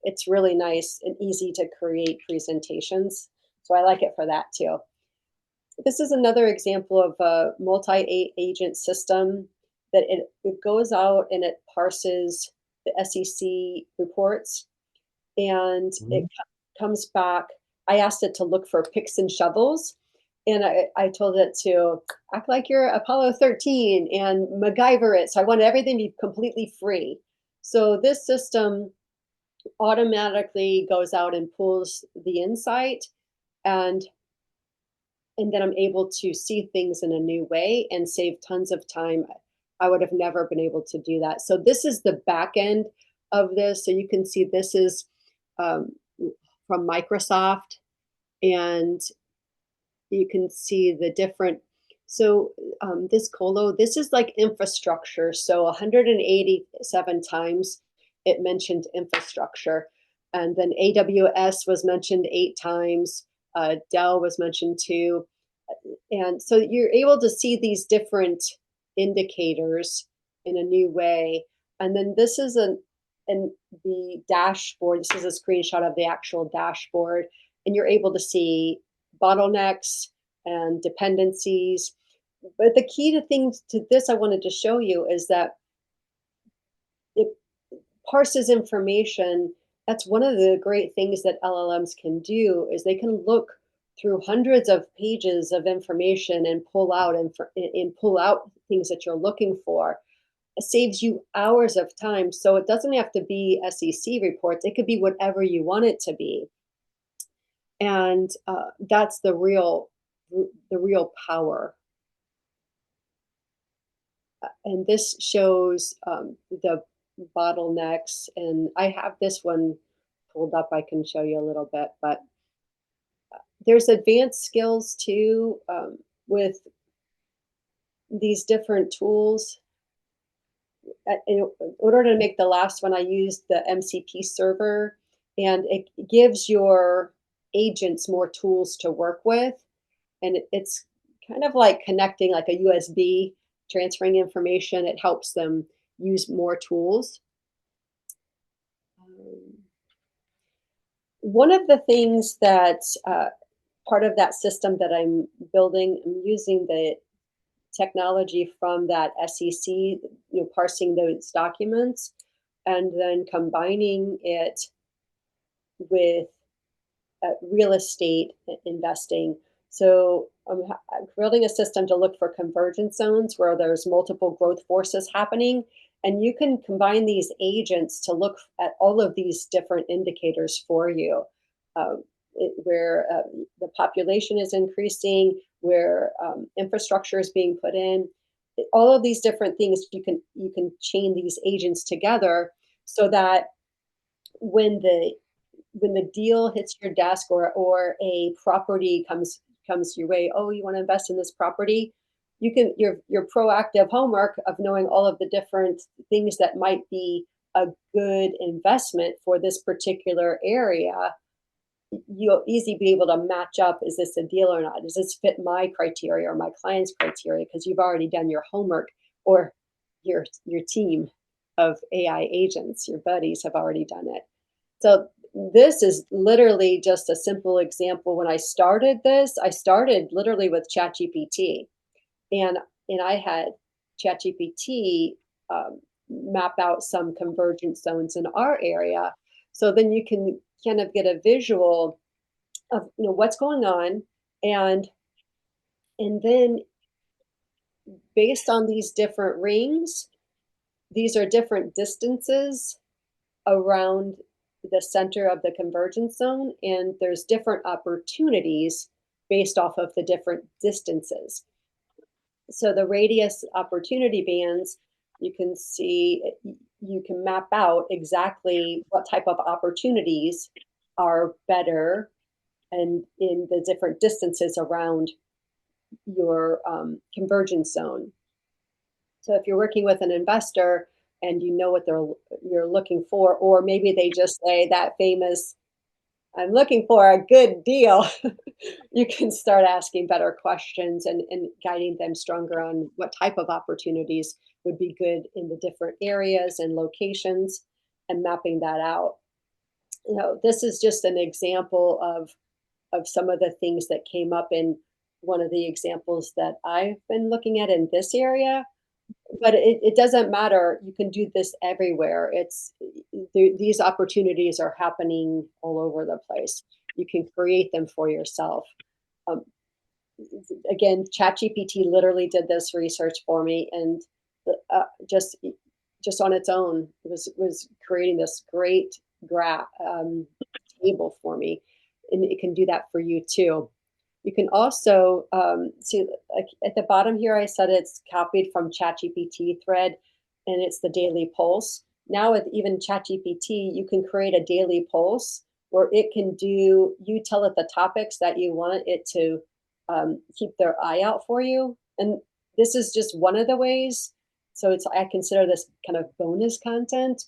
it's really nice and easy to create presentations. So I like it for that too. This is another example of a multi-agent system that it goes out and it parses the SEC reports, and it Mhm. comes back. I asked it to look for picks and shovels, and I told it to act like you're Apollo 13 and MacGyver it. So I wanted everything to be completely free. So this system automatically goes out and pulls the insight, and then I'm able to see things in a new way and save tons of time. I would have never been able to do that. So this is the back end of this. So you can see this is um, from Microsoft, and you can see the different. So this colo, this is like infrastructure. So 187 times it mentioned infrastructure. And then AWS was mentioned 8 times. Dell was mentioned 2. And so you're able to see these different indicators in a new way. And then this is the dashboard. This is a screenshot of the actual dashboard. And you're able to see bottlenecks and dependencies. But the key to things to this I wanted to show you is that it parses information. That's one of the great things that LLMs can do is they can look through hundreds of pages of information and pull out things that you're looking for. It saves you hours of time. So it doesn't have to be SEC reports. It could be whatever you want it to be. And that's the real power. And this shows the bottlenecks. And I have this one pulled up. I can show you a little bit, but there's advanced skills too with these different tools. In order to make the last one, I used the MCP server, and it gives your agents more tools to work with. And it's kind of like connecting like a USB, transferring information. It helps them use more tools. One of the things that part of that system that I'm building, I'm using the technology from that SEC, parsing those documents and then combining it with real estate investing. So I'm building a system to look for convergence zones where there's multiple growth forces happening. And you can combine these agents to look at all of these different indicators for you, where the population is increasing, where infrastructure is being put in. All of these different things, you can chain these agents together so that when the deal hits your desk or a property comes your way, oh, you want to invest in this property, you can your proactive homework of knowing all of the different things that might be a good investment for this particular area. You'll easily be able to match up, is this a deal or not? Does this fit my criteria or my client's criteria? Because you've already done your homework, or your team of AI agents, your buddies have already done it. So this is literally just a simple example. When I started this, I started literally with ChatGPT, and I had ChatGPT map out some convergence zones in our area. So then you can kind of get a visual of what's going on, and then based on these different rings, these are different distances around the center of the convergence zone, and there's different opportunities based off of the different distances. So the radius opportunity bands, you can see, you can map out exactly what type of opportunities are better and in the different distances around your convergence zone. So if you're working with an investor and you know what you're looking for, or maybe they just say that famous, I'm looking for a good deal, you can start asking better questions and guiding them stronger on what type of opportunities would be good in the different areas and locations and mapping that out. This is just an example of some of the things that came up in one of the examples that I've been looking at in this area. But it doesn't matter. You can do this everywhere. These opportunities are happening all over the place. You can create them for yourself. Again, ChatGPT literally did this research for me, and just on its own was creating this great graph table for me, and it can do that for you too. You can also see, like at the bottom here, I said it's copied from ChatGPT thread, and it's the daily pulse. Now with even ChatGPT, you can create a daily pulse where it can you tell it the topics that you want it to keep their eye out for you, And this is just one of the ways. So I consider this kind of bonus content,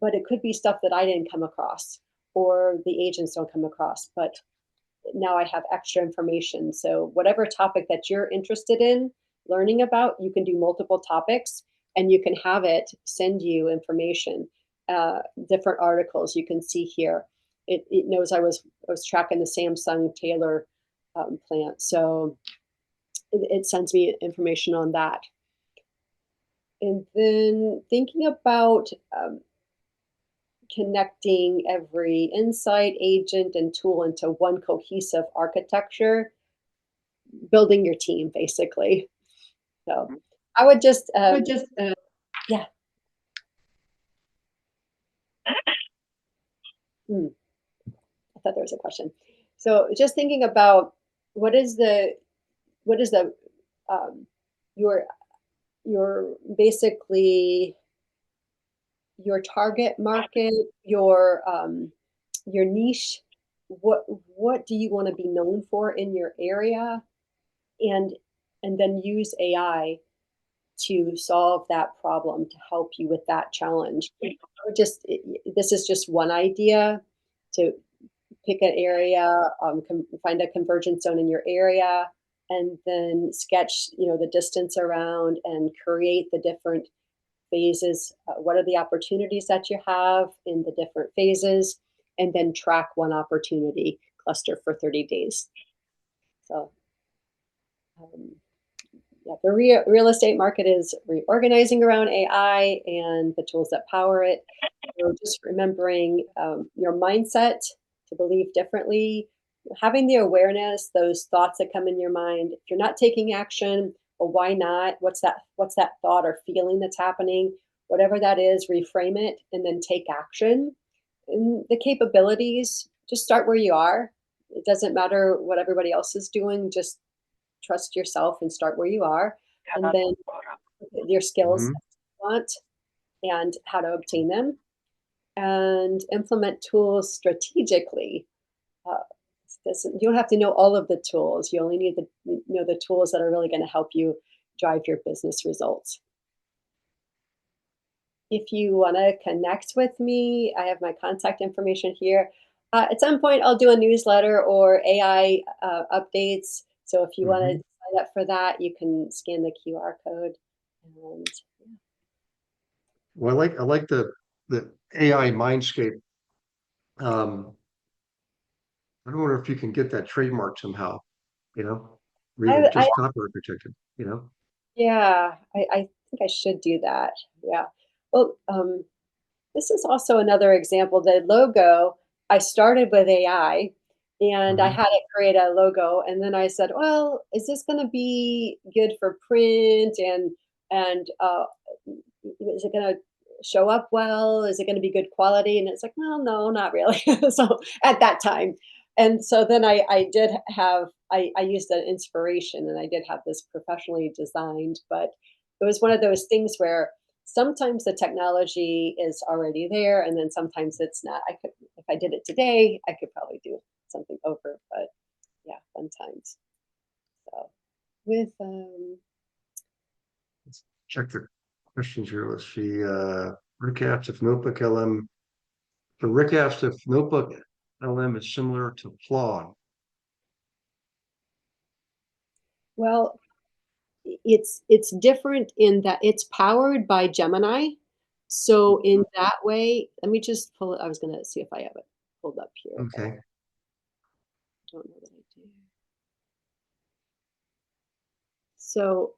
but it could be stuff that I didn't come across or the agents don't come across. But now I have extra information. So whatever topic that you're interested in learning about, you can do multiple topics and you can have it send you information, different articles you can see here. It knows I was tracking the Samsung Taylor plant. So it sends me information on that. And then thinking about connecting every insight, agent, and tool into one cohesive architecture, building your team, basically. So I would just, yeah. I thought there was a question. So just thinking about what is the um, your basically your target market, your niche. What do you want to be known for in your area, and then use AI to solve that problem to help you with that challenge. This is just one idea to pick an area, find a convergence zone in your area, and then sketch, the distance around and create the different phases. What are the opportunities that you have in the different phases, and then track one opportunity cluster for 30 days. So, yeah, the real estate market is reorganizing around AI and the tools that power it. So just remembering your mindset to believe differently, having the awareness, those thoughts that come in your mind. If you're not taking action, well, why not? What's that thought or feeling that's happening? Whatever that is, reframe it and then take action. And the capabilities, just start where you are. It doesn't matter what everybody else is doing. Just trust yourself and start where you are, and then your skills Mhm. that you want and how to obtain them, and implement tools strategically. Uh, you don't have to know all of the tools. You only need to know the tools that are really going to help you drive your business results. If you want to connect with me, I have my contact information here. At some point, I'll do a newsletter or AI updates. So if you want to Mhm. sign up for that, you can scan the QR code. And Well, I like the AI mindscape. I don't wonder if you can get that trademark somehow, you know, or even I just copyright protected. yeah, I think I should do that. Yeah. Well, this is also another example. The logo, I started with AI and I Mhm. had it create a logo. And then I said, well, is this going to be good for print? And is it going to show up well? Is it going to be good quality? And it's like, well, no, not really. So at that time. And so then I used an inspiration and I did have this professionally designed, but it was one of those things where sometimes the technology is already there and then sometimes it's not. If I did it today, I could probably do something over, but yeah, fun times. So with Check the questions here. Let's see. Rick asked if Notebook LM. So Rick asked if Notebook LM is similar to Claude. well, it's different in that it's powered by Gemini. So in that way, let me just pull it. I was gonna see if I have it pulled up here, but I Okay. don't know that I do. So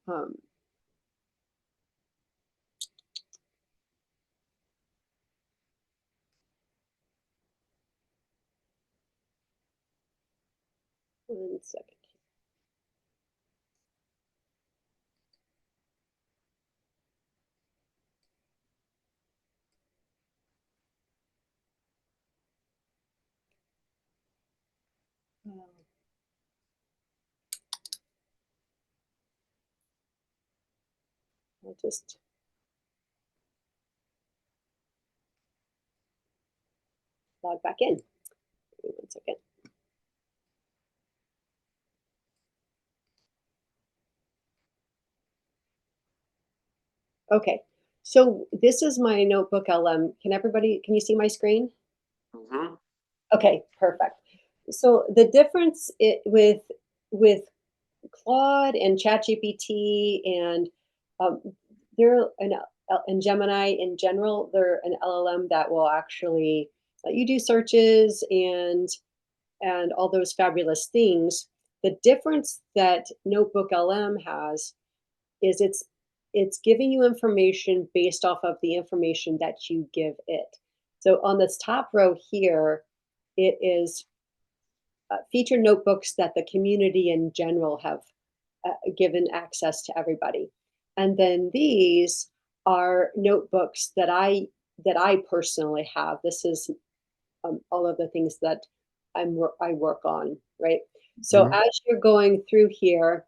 1 second. I'll just log back in. Give me 1 second. Okay, so this is my notebook LM. Can you see my screen? Mhm. Okay, perfect. So the difference with Claude and ChatGPT and um, they're and Gemini in general, they're an LLM that will actually let you do searches and all those fabulous things. The difference that Notebook LM has is it's giving you information based off of the information that you give it. So on this top row here, it is featured notebooks that the community in general have given access to everybody. And then these are notebooks that I personally have. This is all of the things that I work on, right? So Mhm. as you're going through here,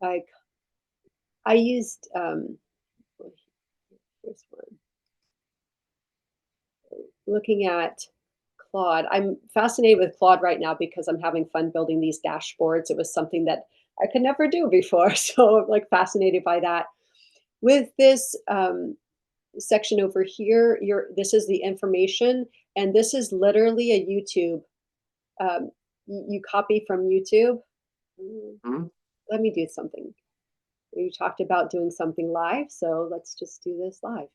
like I used this one, looking at Claude. I'm fascinated with Claude right now because I'm having fun building these dashboards. It was something that I could never do before, so I'm like fascinated by that. With this section over here, this is the information, and this is literally a YouTube. You copy from YouTube. Mm, Mhm. Let me do something. You talked about doing something live, so let's just do this live.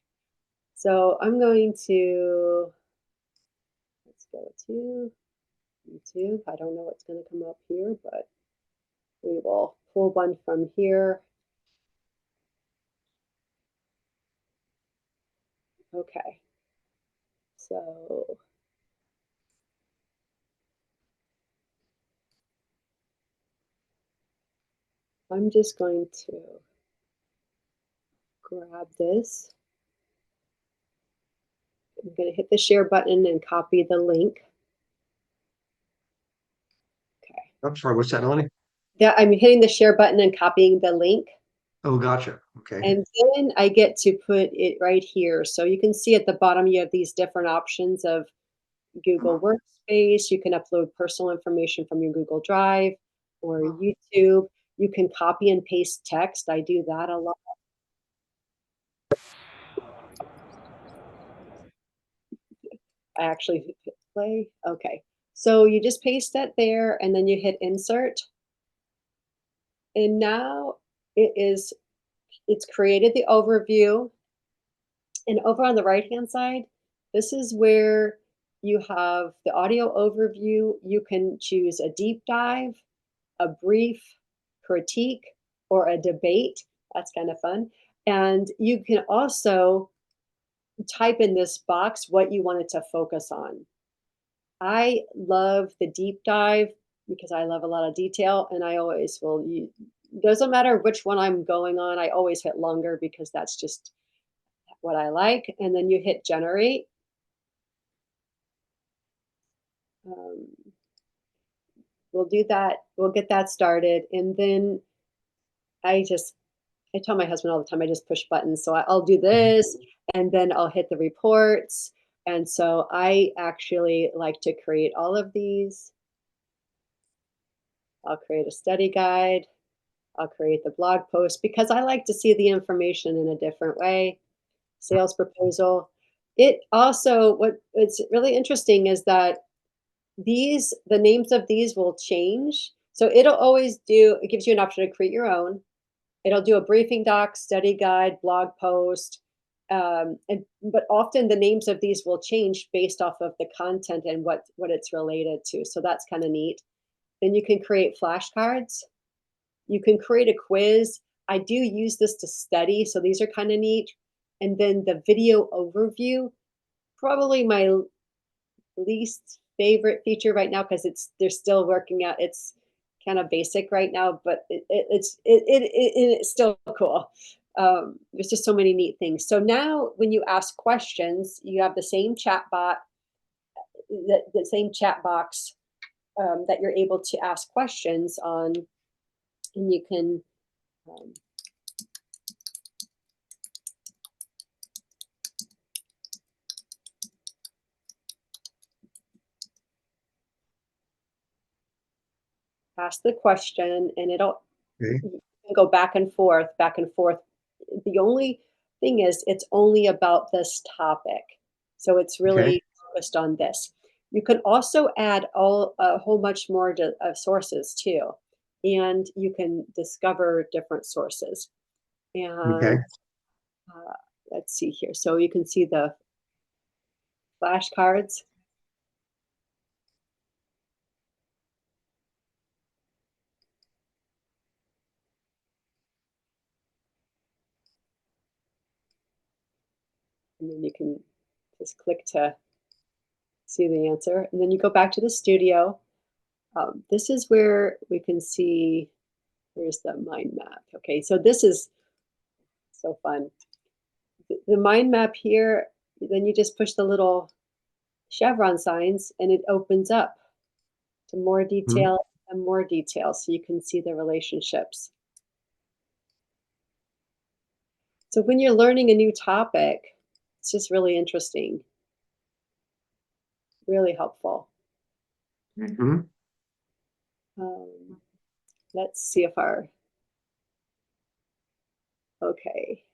So I'm going to, let's go to YouTube. I don't know what's going to come up here, but we will pull one from here. Okay, so I'm just going to grab this. I'm going to hit the share button and copy the link. Okay. I'm sorry, what's that, Melanie? Yeah, I'm hitting the share button and copying the link. Oh, gotcha. Okay. And then I get to put it right here. So you can see at the bottom, you have these different options of Google Workspace. You can upload personal information from your Google Drive or YouTube. You can copy and paste text. I do that a lot. I actually hit play. Okay. So you just paste that there and then you hit insert. And now it's created the overview. And over on the right-hand side, this is where you have the audio overview. You can choose a deep dive, a brief critique, or a debate. That's kind of fun. And you can also type in this box what you want it to focus on. I love the deep dive because I love a lot of detail, and I always will. Doesn't matter which one I'm going on, I always hit longer because that's just what I like. And then you hit generate. Um, we'll do that. We'll get that started. And then I tell my husband all the time, I just push buttons. So I'll do this and then I'll hit the reports. And so I actually like to create all of these. I'll create a study guide. I'll create the blog post because I like to see the information in a different way. Sales proposal. It also, what's really interesting is that the names of these will change. So it gives you an option to create your own. It'll do a briefing doc, study guide, blog post. But often the names of these will change based off of the content and what it's related to. So that's kind of neat. Then you can create flashcards. You can create a quiz. I do use this to study, so these are kind of neat. And then the video overview, probably my least favorite feature right now because they're still working out. It's kind of basic right now, but it's still cool. There's just so many neat things. So now when you ask questions, you have the same chat bot, the same chat box that you're able to ask questions on, and you can um, ask the question, and it'll Okay. you can go back and forth, back and forth. The only thing is, it's only about this topic. So it's Okay. really focused on this. You can also add a whole much more sources too, and you can discover different sources. Okay. And let's see here. So you can see the flashcards. And then you can just click to see the answer. And then you go back to the studio. This is where we can see, where's the mind map? Okay, so this is so fun. The mind map here, then you just push the little chevron signs and it opens up to more Mhm. detail and more detail so you can see the relationships. So when you're learning a new topic, it's just really interesting, really helpful. Mhm. Um, let's see if okay.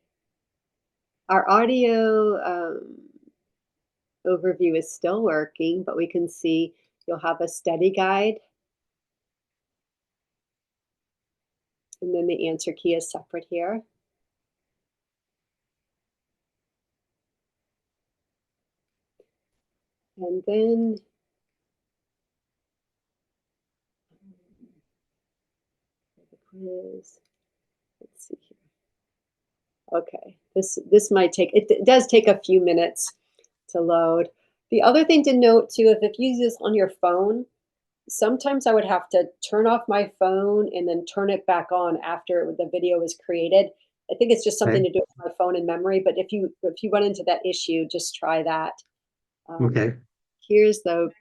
Our audio overview is still working, but we can see you'll have a study guide. And then the answer key is separate here. And then the quiz. Let's see here. Okay, this might take, it does take a few minutes to load. The other thing to note too, if you use this on your phone, sometimes I would have to turn off my phone and then turn it back on after the video was created. I think it's just something Okay. to do with my phone and memory, but if you run into that issue, just try that. Okay. Here's the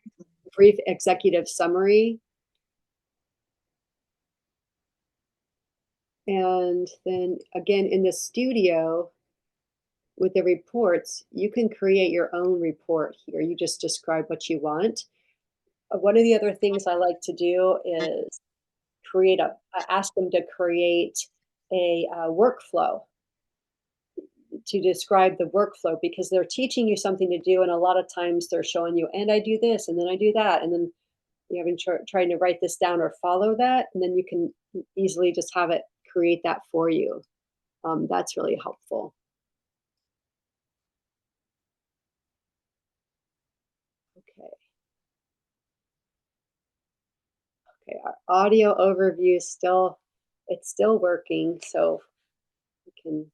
brief executive summary. And then again, in the studio with the reports, you can create your own report here. You just describe what you want. One of the other things I like to do is ask them to create a workflow to describe the workflow because they're teaching you something to do. And a lot of times they're showing you, and I do this, and then I do that. And then you haven't trying to write this down or follow that. And then you can easily just have it create that for you. That's really helpful. Okay. Okay, our audio overview is it's still working, so we can.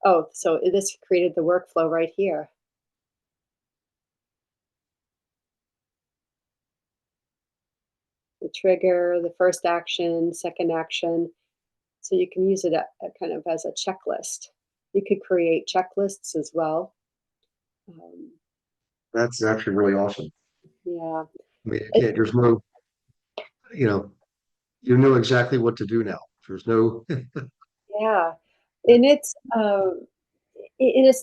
Oh, so this created the workflow right here. The trigger, the first action, second action. So you can use it kind of as a checklist. You could create checklists as well. Um, That's actually really awesome. yeah. I mean, there's no, you know, you know exactly what to do now. There's no, Yeah. And it's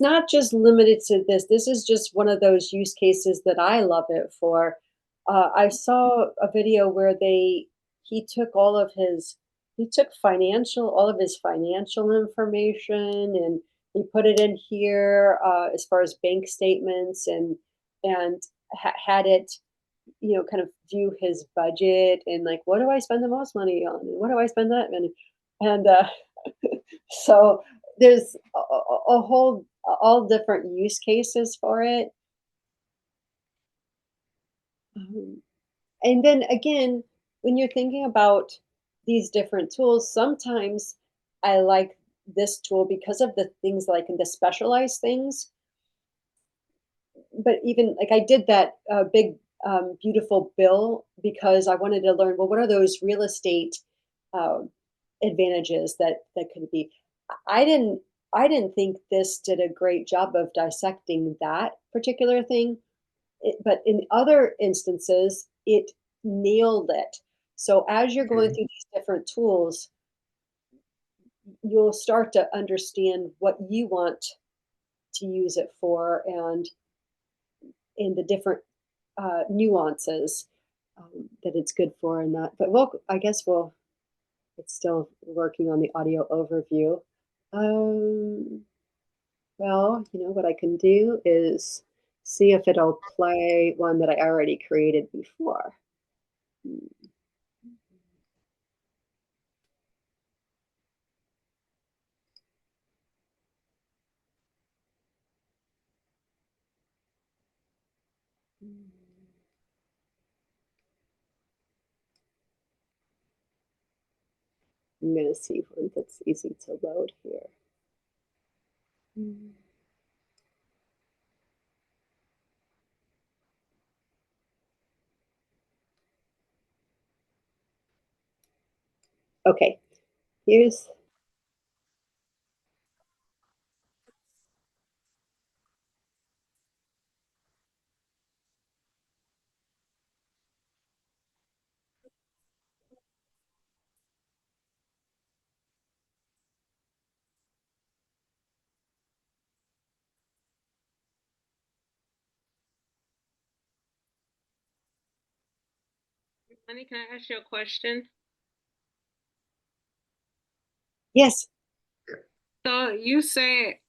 not just limited to this. This is just one of those use cases that I love it for. I saw a video where he took all of his financial information and he put it in here as far as bank statements and had it, kind of view his budget and like, what do I spend the most money on? And what do I spend that money? And so there's a whole all different use cases for it. Um, and then again, when you're thinking about these different tools, sometimes I like this tool because of the things like in the specialized things. But even like I did that big beautiful bill because I wanted to learn, well, what are those real estate um, advantages that could be. I didn't think this did a great job of dissecting that particular thing, but in other instances it nailed it. So as you're going through these different tools, you'll start to understand what you want to use it for, and and the different nuances that it's good for and that. But it's still working on the audio overview. Well, what I can do is see if it'll play one that I already created before. I'm going to see one that's easy to load here. Okay, here's. Honey, can I ask you a question? Yes. So you say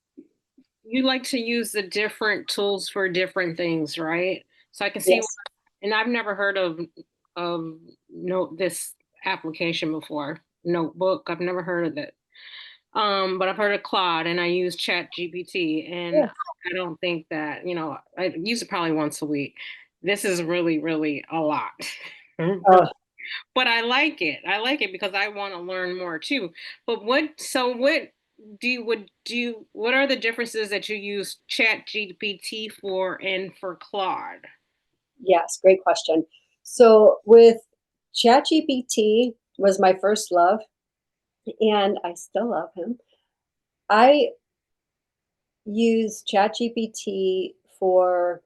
you like to use the different tools for different things, right? So I can see, Yes. and I've never heard of this application before. Notebook, I've never heard of it. But I've heard of Claude, and I use Chat GPT, and Yeah. I don't think that, I use it probably once a week. This is really, really a lot. But I like it. I like it because I want to learn more too. But what what are the differences that you use Chat GPT for and for Claude? Yes, great question. So with ChatGPT was my first love, and I still love him. I use ChatGPT for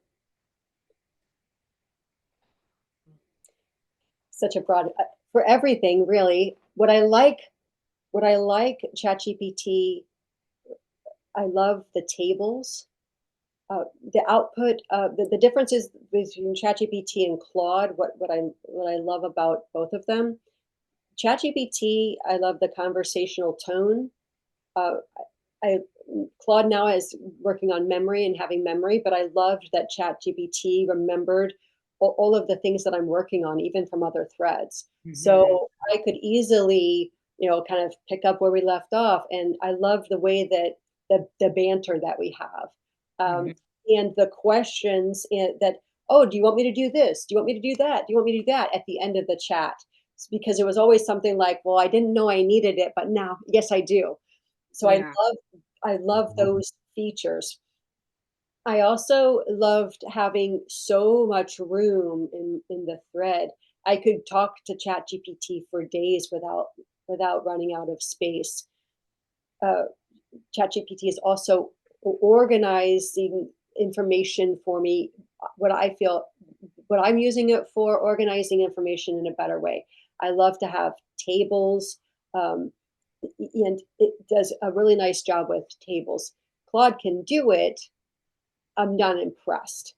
such a broad for everything really. What I like ChatGPT, I love the tables. The output, the differences between ChatGPT and Claude. What I love about both of them. ChatGPT, I love the conversational tone. Uh, I Claude now is working on memory and having memory, but I loved that ChatGPT remembered all of the things that I'm working on, even from other threads. So I could easily, kind of pick up where we left off. And I love the way that the banter that we have, and the questions that, oh, do you want me to do this? Do you want me to do that? Do you want me to do that at the end of the chat? Because it was always something like, well, I didn't know I needed it, but now, yes, I do. So Yeah. I love those features. I also loved having so much room in the thread. I could talk to ChatGPT for days without running out of space. Uh, ChatGPT is also organizing information for me. What I feel, what I'm using it for, organizing information in a better way. I love to have tables. And it does a really nice job with tables. Claude can do it. I'm not impressed.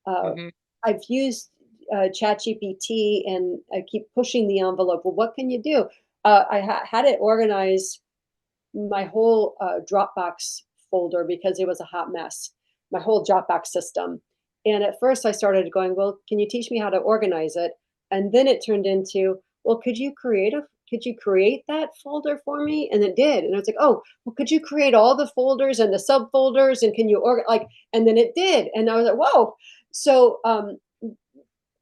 Mhm. I've used ChatGPT, and I keep pushing the envelope. Well, what can you do? I had it organize my whole Dropbox folder because it was a hot mess, my whole Dropbox system. And at first I started going, well, can you teach me how to organize it? And then it turned into, well, could you create that folder for me? And it did. And I was like, oh, well, could you create all the folders and the subfolders? And can you and then it did. And I was like, whoa. So,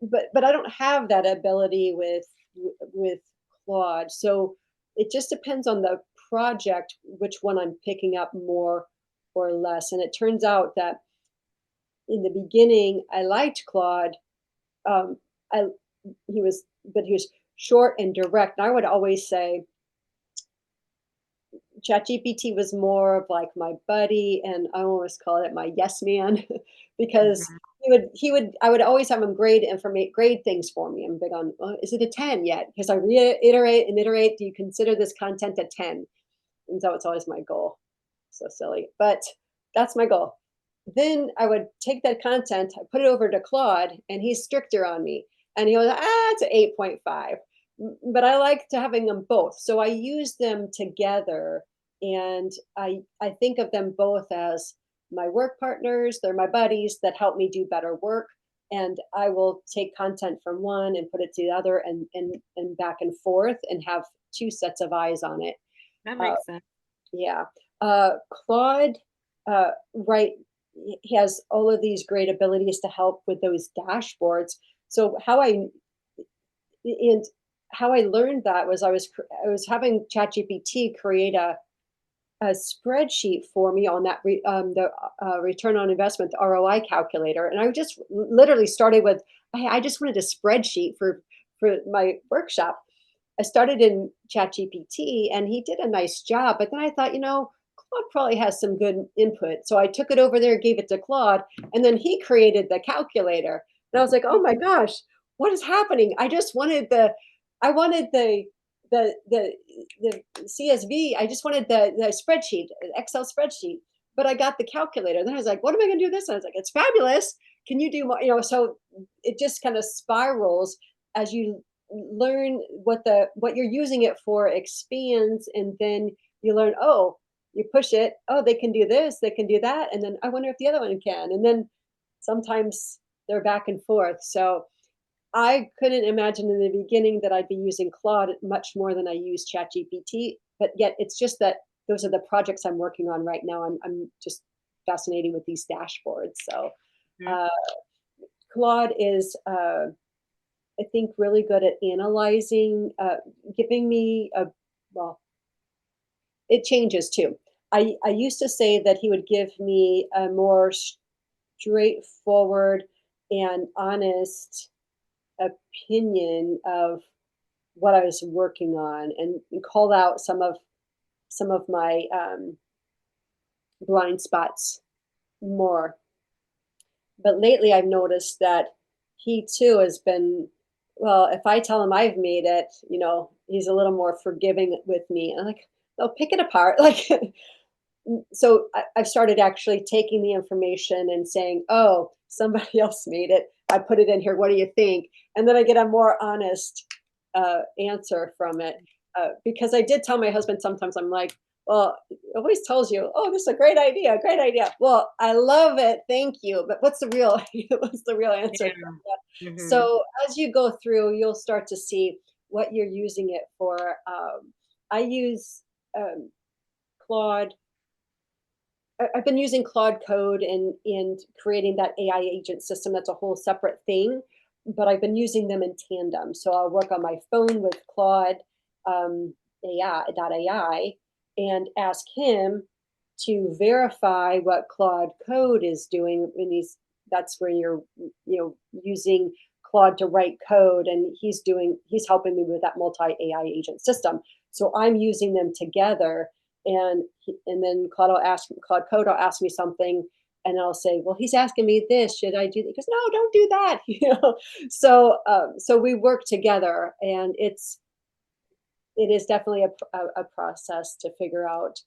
but I don't have that ability with Claude. So it just depends on the project, which one I'm picking up more or less. And it turns out that in the beginning, I liked Claude. Um, I but he was short and direct. And I would always say ChatGPT was more of like my buddy, and I always call it my yes man because Mhm. I would always have him grade things for me. I'm big on, is it a 10 yet? Because I reiterate and iterate, do you consider this content a 10? And so it's always my goal. So silly, but that's my goal. then I would take that content, put it over to Claude, and he's stricter on me. And he goes, it's an 8.5. But I like to having them both. So I use them together. And I think of them both as my work partners. They're my buddies that help me do better work. And I will take content from one and put it to the other and back and forth and have two sets of eyes on it. That Uh, makes sense. yeah. Claude, right, he has all of these great abilities to help with those dashboards. So how I learned that was I was having ChatGPT create a spreadsheet for me on that the return on investment, the ROI calculator, and I just literally started with, hey, I just wanted a spreadsheet for my workshop. I started in ChatGPT, and he did a nice job. But then I thought, Claude probably has some good input, so I took it over there, gave it to Claude, and then he created the calculator. And I was like, oh my gosh, what is happening? I wanted the CSV. I just wanted the spreadsheet, Excel spreadsheet, but I got the calculator. Then I was like, what am I going to do this? And I was like, it's fabulous. Can you do more? So it just kind of spirals as you learn what you're using it for expands, and then you learn, oh, you push it, oh, they can do this, they can do that, and then I wonder if the other one can, and then sometimes they're back and forth. So I couldn't imagine in the beginning that I'd be using Claude much more than I use ChatGPT, but yet it's just that those are the projects I'm working on right now. I'm just fascinated with these dashboards. So Mhm. uh, Claude is I think really good at analyzing, giving me well, it changes too. I used to say that he would give me a more straightforward and honest opinion of what I was working on, and call out some of my blind spots more. But lately I've noticed that he too has been, well, if I tell him I've made it, he's a little more forgiving with me. And I'm like, no, pick it apart. Like, so I've started actually taking the information and saying, oh, somebody else made it. I put it in here. What do you think? And then I get a more honest answer from it. Because I did tell my husband sometimes, I'm like, well, it always tells you, oh, this is a great idea, great idea. Well, I love it, thank you. But what's the real what's the real answer? Yeah. Hmm. So as you go through, you'll start to see what you're using it for. I use Claude. I've been using Claude Code and creating that AI agent system. That's a whole separate thing, but I've been using them in tandem. So I'll work on my phone with Claude AI and ask him to verify what Claude Code is doing. And that's where you're using Claude to write code, and he's helping me with that multi AI agent system. So I'm using them together, and then Claude Code will ask me something, and I'll say, well, he's asking me this, should I do that? He goes, no, don't do that. So we work together, and it is definitely a process to figure out.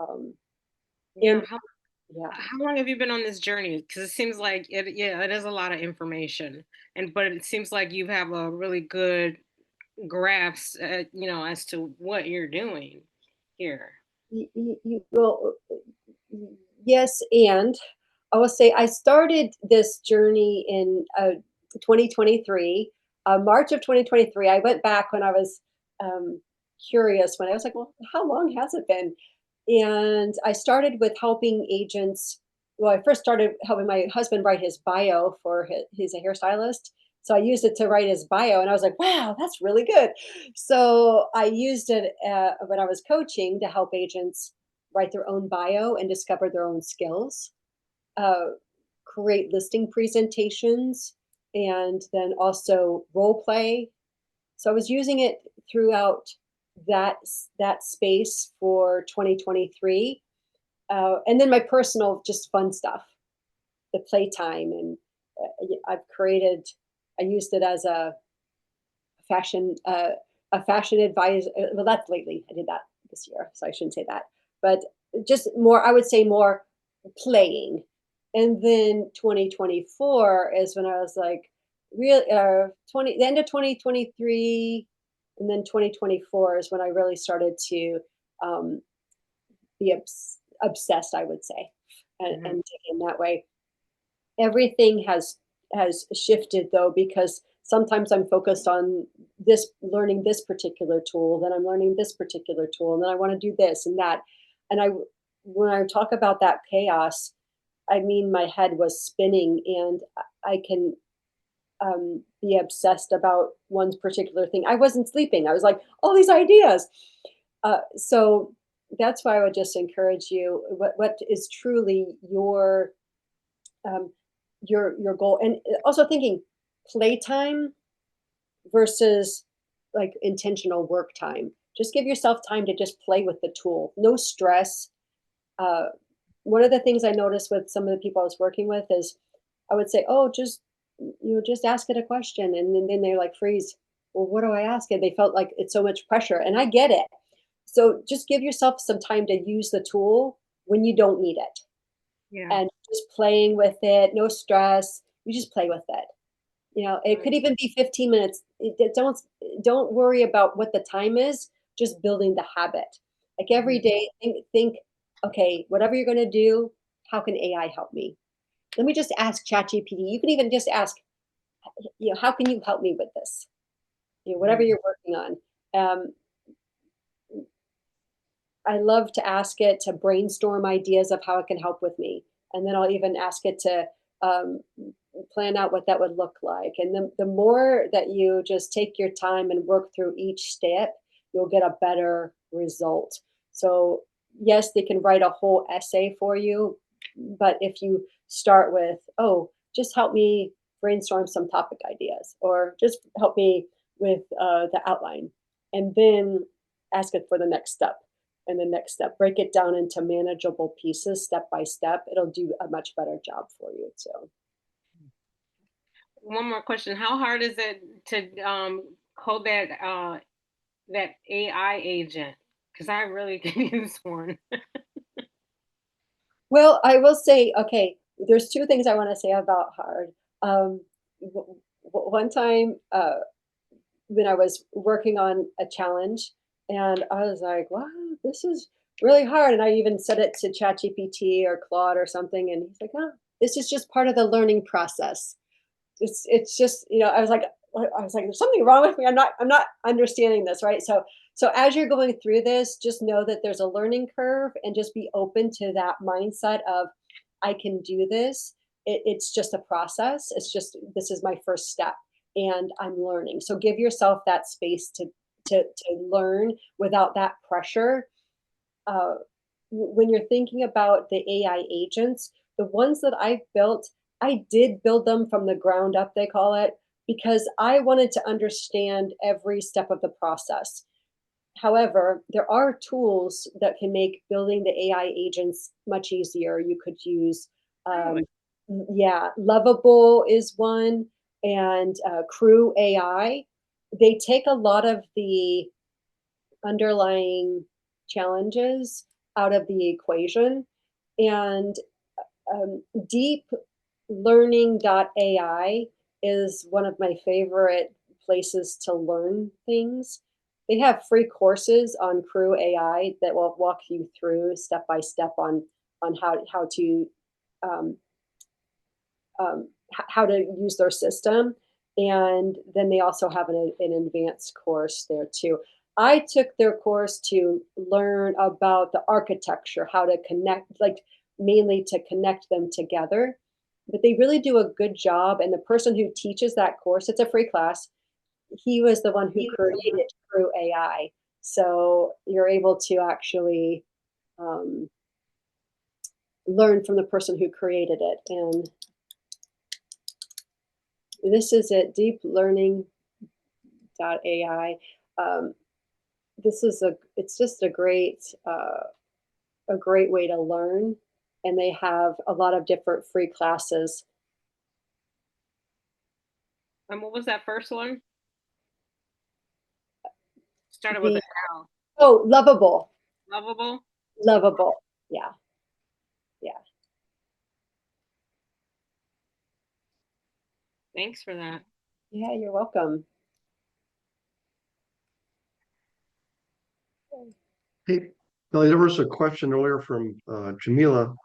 Um, Yeah. and yeah, How long have you been on this journey? Because it seems like it, yeah, it is a lot of information, but it seems like you have a really good grasp, as to what you're doing here. you will, yes, and I will say I started this journey in 2023, March of 2023. I went back when I was curious, when I was like, well, how long has it been? And I started with helping agents. Well, I first started helping my husband write his bio for he's a hairstylist. So I used it to write his bio, and I was like, wow, that's really good. So I used it when I was coaching to help agents write their own bio and discover their own skills, uh, create listing presentations, and then also role play. So I was using it throughout that space for 2023, and then my personal just fun stuff, the playtime, and I've created. I used it as fashion a fashion advisor. Well, that's lately. I did that this year, so I shouldn't say that. But just more, I would say more playing. And then 2024 is when I was like, the end of 2023 and then 2024 is when I really started to um, be obsessed, I would say, and dig in that way. Everything has shifted though, because sometimes I'm focused on this, learning this particular tool, then I'm learning this particular tool, and then I want to do this and that. And when I talk about that chaos, I mean, my head was spinning, and I can be obsessed about one particular thing. I wasn't sleeping. I was like, all these ideas. So that's why I would just encourage you. What is truly um, your goal, and also thinking playtime versus like intentional work time. Just give yourself time to just play with the tool. No stress. Uh, One of the things I noticed with some of the people I was working with is I would say, "Oh, just ask it a question," and then they're like freeze. Well, what do I ask it? They felt like it's so much pressure, and I get it. So just give yourself some time to use the tool when you don't need it, Yeah. and just playing with it. No stress. You just play with it. It Right. could even be 15 minutes. Don't worry about what the time is. Just building the habit. Like every day, think, okay, whatever you're going to do, how can AI help me? Let me just ask ChatGPT. You can even just ask, how can you help me with this? Whatever you're working on. Um, I love to ask it to brainstorm ideas of how it can help with me. And then I'll even ask it to um, plan out what that would look like. And the more that you just take your time and work through each step, you'll get a better result. So, yes, they can write a whole essay for you. But if you start with, oh, just help me brainstorm some topic ideas, or just help me with the outline, and then ask it for the next step and the next step. Break it down into manageable pieces step by step. It'll do a much better job for you. So, One more question. How hard is it to code that AI agent? Because I really could use one. well, I will say, okay, there's two things I want to say about hard. One time when I was working on a challenge, and I was like, wow, this is really hard. And I even said it to ChatGPT or Claude or something, and he's like, oh, this is just part of the learning process. It's just, I was like there's something wrong with me. I'm not understanding this, right? So as you're going through this, just know that there's a learning curve, and just be open to that mindset of, I can do this. It's just a process. It's just, this is my first step, and I'm learning. So give yourself that space to learn without that pressure. uh, when you're thinking about the AI agents, the ones that I've built, I did build them from the ground up, they call it, because I wanted to understand every step of the process. However, there are tools that can make building the AI agents much easier. You could use, Really? um, yeah, Lovable is one, and Crew AI. They take a lot of the underlying challenges out of the equation. And deep learning.ai is one of my favorite places to learn things. They have free courses on Crew AI that will walk you through step by step on how to um, how to use their system. And then they also have an advanced course there too. I took their course to learn about the architecture, how to connect, like mainly to connect them together. But they really do a good job. And the person who teaches that course, it's a free class, he was the one who created Crew AI. So you're able to actually um, learn from the person who created it. And this is it, deeplearning.ai. Um, it's just a great way to learn, and they have a lot of different free classes. And what was that first one? Started with The an L. Lovable, Lovable. Lovable, yeah, yeah. Thanks for that. Yeah, you're welcome. Hey, Billy, there was a question earlier from Jamila.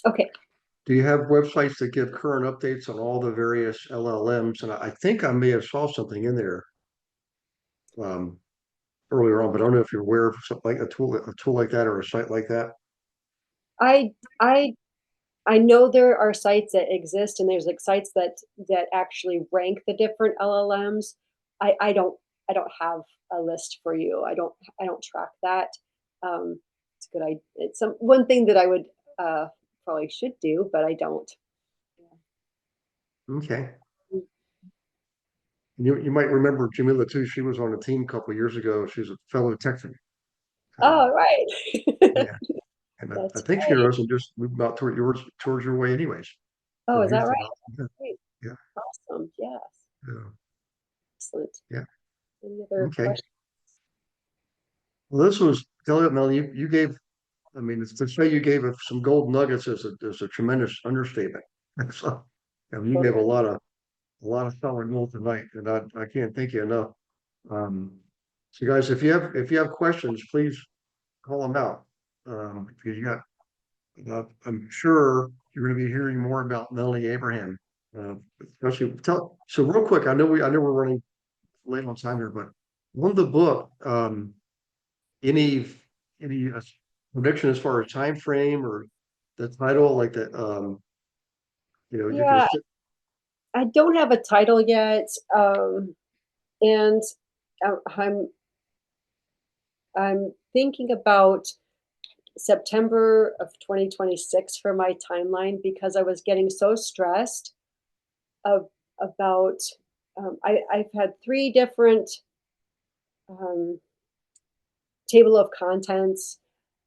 Okay. Do you have websites that give current updates on all the various LLMs? And I think I may have saw something in there earlier on, but I don't know if you're aware of something like a tool like that or a site like that. I I I know there are sites that exist, and there's like sites that actually rank the different LLMs. I don't have a list for you. I don't track that. It's a good idea. It's one thing that I would probably should do, but I don't. Okay. You might remember Jamila too. She was on a team a couple of years ago. She's a fellow Texan. Oh, right. Yeah. And I That's think she right. knows and just moved about towards your way anyways. Oh, From is that Houston right? out. Yeah. Great. Yeah. Awesome. Yes. Yeah. Excellent. Yeah. Any other Okay. questions? Well, this was, Melanie, you gave, I mean, to say you gave us some gold nuggets is a tremendous understatement. So, I mean, you gave a lot of solid gold tonight, and I can't thank you enough. So guys, if you have questions, please call them out. Because I'm sure you're going to be hearing more about Melanie Abraham. Especially so real quick, I know we're running late on time here, but on the book, any any prediction as far as time frame or the title, like that, you can Yeah, I don't have a title yet, and I'm thinking about September of 2026 for my timeline because I was getting so stressed of about I've had three different um, table of contents.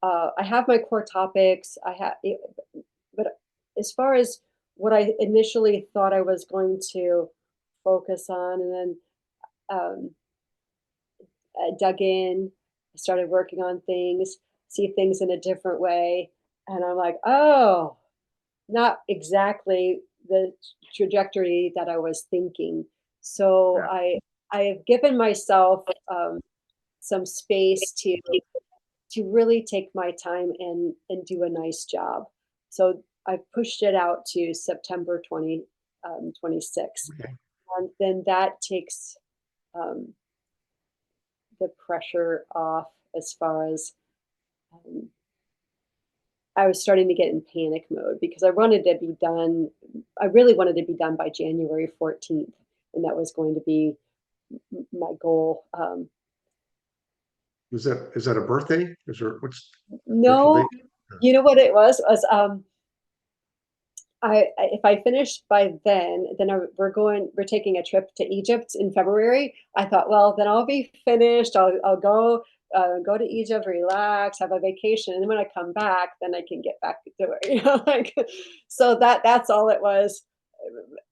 I have my core topics. But as far as what I initially thought I was going to focus on, and then um, I dug in, I started working on things, see things in a different way, and I'm like, oh, not exactly the trajectory that I was thinking. So yeah, I have given myself some space to really take my time and do a nice job. So I pushed it out to September 2026. okay, And then that takes um, the pressure off as far as um, I was starting to get in panic mode because I really wanted to be done by January 14th. And that was going to be my goal. is that a birthday? Is there what's actual No, date? you know what it was if I finish by then we're taking a trip to Egypt in February. I thought, well, then I'll be finished. I'll go to Egypt, relax, have a vacation, and then when I come back, then I can get back to it. Like so that's all it was,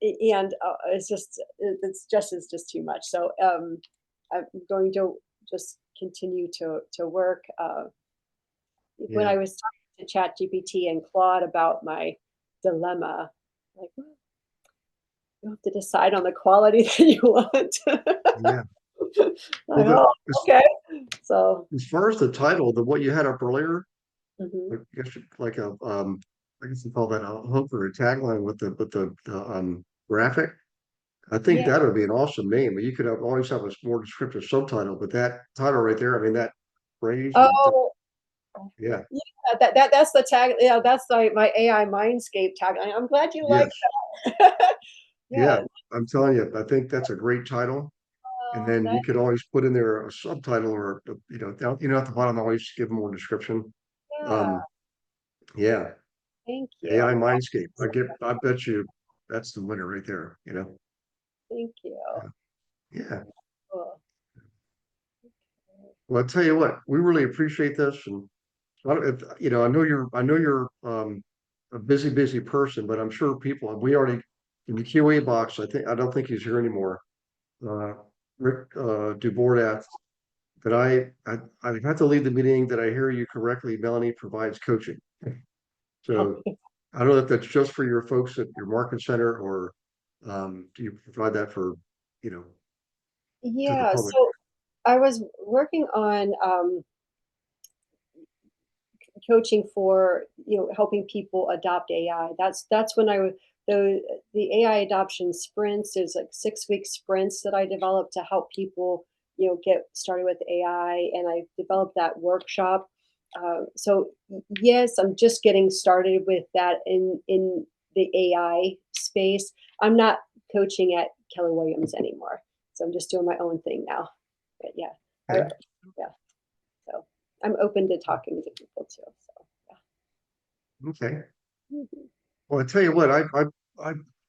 and it's just too much. So I'm going to just continue to work. When Yeah, I was talking to ChatGPT and Claude about my dilemma, like, well, you have to decide on the quality that you want. yeah. Well, Like, oh, okay. So, as far as the title, what you had up earlier, mhm. I guess like I guess you call that a hook or a tagline with the graphic. I think Yeah. that would be an awesome name. You could always have a more descriptive subtitle, but that title right there, I mean, that phrase, Oh, yeah, yeah. That's the tag. Yeah, that's my AI Mindscape tagline. I'm glad you like yes, that. yeah. Yeah. I'm telling you, I think that's a great title. And then That, you could always put in there a subtitle or, down, at the bottom, always give more description. yeah. Um, yeah, Thank AI you. Mindscape. I bet you that's the winner right there. Thank you. Yeah. Cool. Well, I'll tell you what, we really appreciate this, and I know you're a busy person, but I'm sure people we already in the QA box. I don't think he's here anymore. Uh, Rick Dubord asked that I have to leave the meeting. That I hear you correctly? Melanie provides coaching. So I don't know if that's just for your folks at your market center or Do you provide that for, you know, to the Yeah, public? so I was working on coaching for, helping people adopt AI. That's when the AI adoption sprints. There's like 6 week sprints that I developed to help people get started with AI, and I developed that workshop. So yes, I'm just getting started with that in the AI space. I'm not coaching at Keller Williams anymore, so I'm just doing my own thing now. But yeah, Okay. yeah. So I'm open to talking to people too. So Okay. yeah. Well, I tell you what, I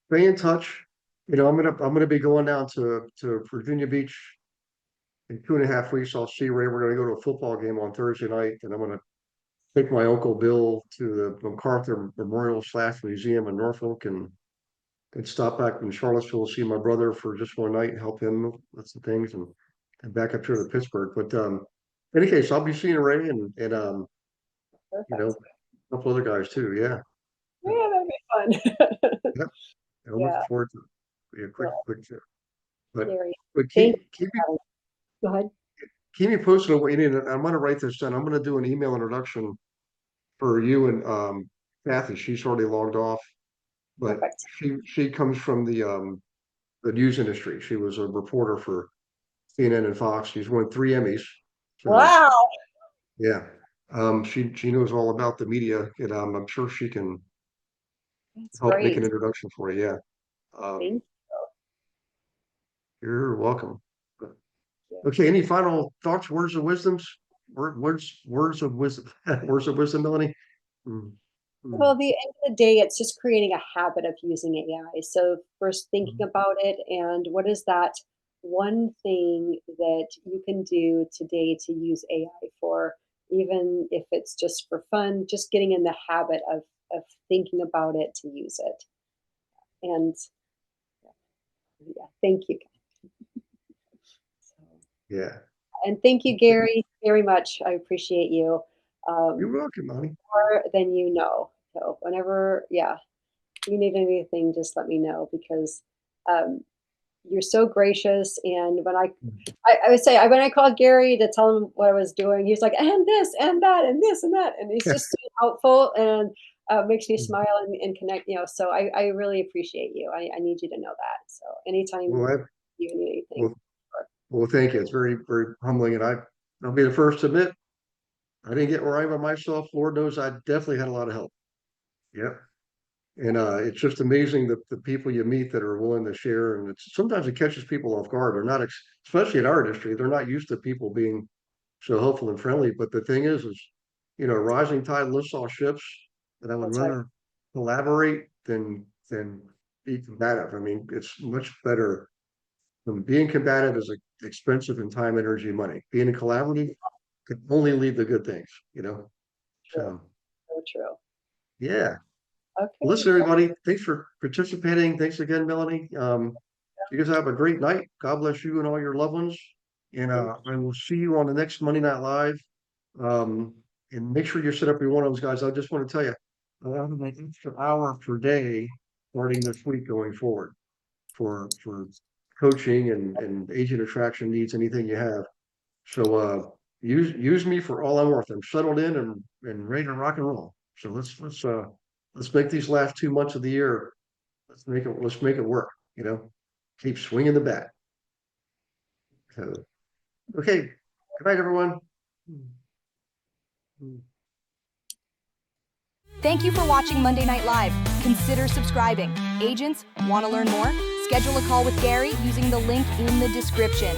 stay in touch. You know, I'm gonna be going down to Virginia Beach in 2.5 weeks. I'll see Ray. We're gonna go to a football game on Thursday night, and I'm gonna take my Uncle Bill to the MacArthur Memorial / Museum in Norfolk, and stop back in Charlottesville, see my brother for just one night and help him with some things, and back up here to Pittsburgh. But in any case, I'll be seeing Ray and you know, Perfect. a couple other guys too. Yeah. Yeah, that'd be fun. Yep. I'm Yeah. looking forward to be a quick Well, trip. But Gary, but thank keep me you. Go ahead. keep me posted on what you need. I'm gonna write this down. I'm gonna do an email introduction for you and Kathy. She's already logged off, but Perfect. she comes from the news industry. She was a reporter for CNN and Fox. She's won 3 Emmys. So Wow. yeah. She knows all about the media, and I'm sure she can That's help make an great. introduction for you. Yeah. Um, Thank you're welcome. you. Okay, any final thoughts, words of wisdoms? Words of wisdom, words of wisdom, Melanie? Mm, mm, Well, the end of the day, it's just creating a habit of using AI. So first thinking mm. about it, and what is that one thing that you can do today to use AI for, even if it's just for fun, just getting in the habit of thinking about it to use it. And yeah, thank you. So, Yeah, and thank you, Gary, very much. I appreciate you. you're welcome, Melanie. More than you know. So whenever, yeah, you need anything, just let me know, because um, you're so gracious. And when I would say, when I called Gary to tell him what I was doing, he's like, and this and that and this and that, and he's just so helpful and makes me smile and connect. So I really appreciate you. I need you to know that. So anytime Well, you need anything, well, well, thank you. It's very, very humbling, and I'll be the first to admit I didn't get where I am by myself. Lord knows I definitely had a lot of help. Yep. And it's just amazing the people you meet that are willing to share, and sometimes it catches people off guard. They're not, especially in our industry, they're not used to people being so helpful and friendly. But the thing is, rising tide lifts all ships, and I would that's right. rather collaborate than be combative. I mean, it's much better than being combative is expensive in time, energy, money. Being a collaborative can only lead to good things. True. So So true. yeah. Okay. Listen, everybody, thanks for participating. Thanks again, Melanie. You guys have a great night. God bless you and all your loved ones. And I will see you on the next Monday Night Live. And make sure you set up your one of those guys. I just want to tell you, I have an extra hour per day starting this week going forward for coaching and agent attraction needs, anything you have. So use me for all I'm worth. I'm settled in and ready to rock and roll. So let's make these last 2 months of the year. Let's make it work. Keep swinging the bat. So, okay. Good night, everyone. Thank you for watching Monday Night Live. Consider subscribing. Agents, want to learn more? Schedule a call with Gary using the link in the description.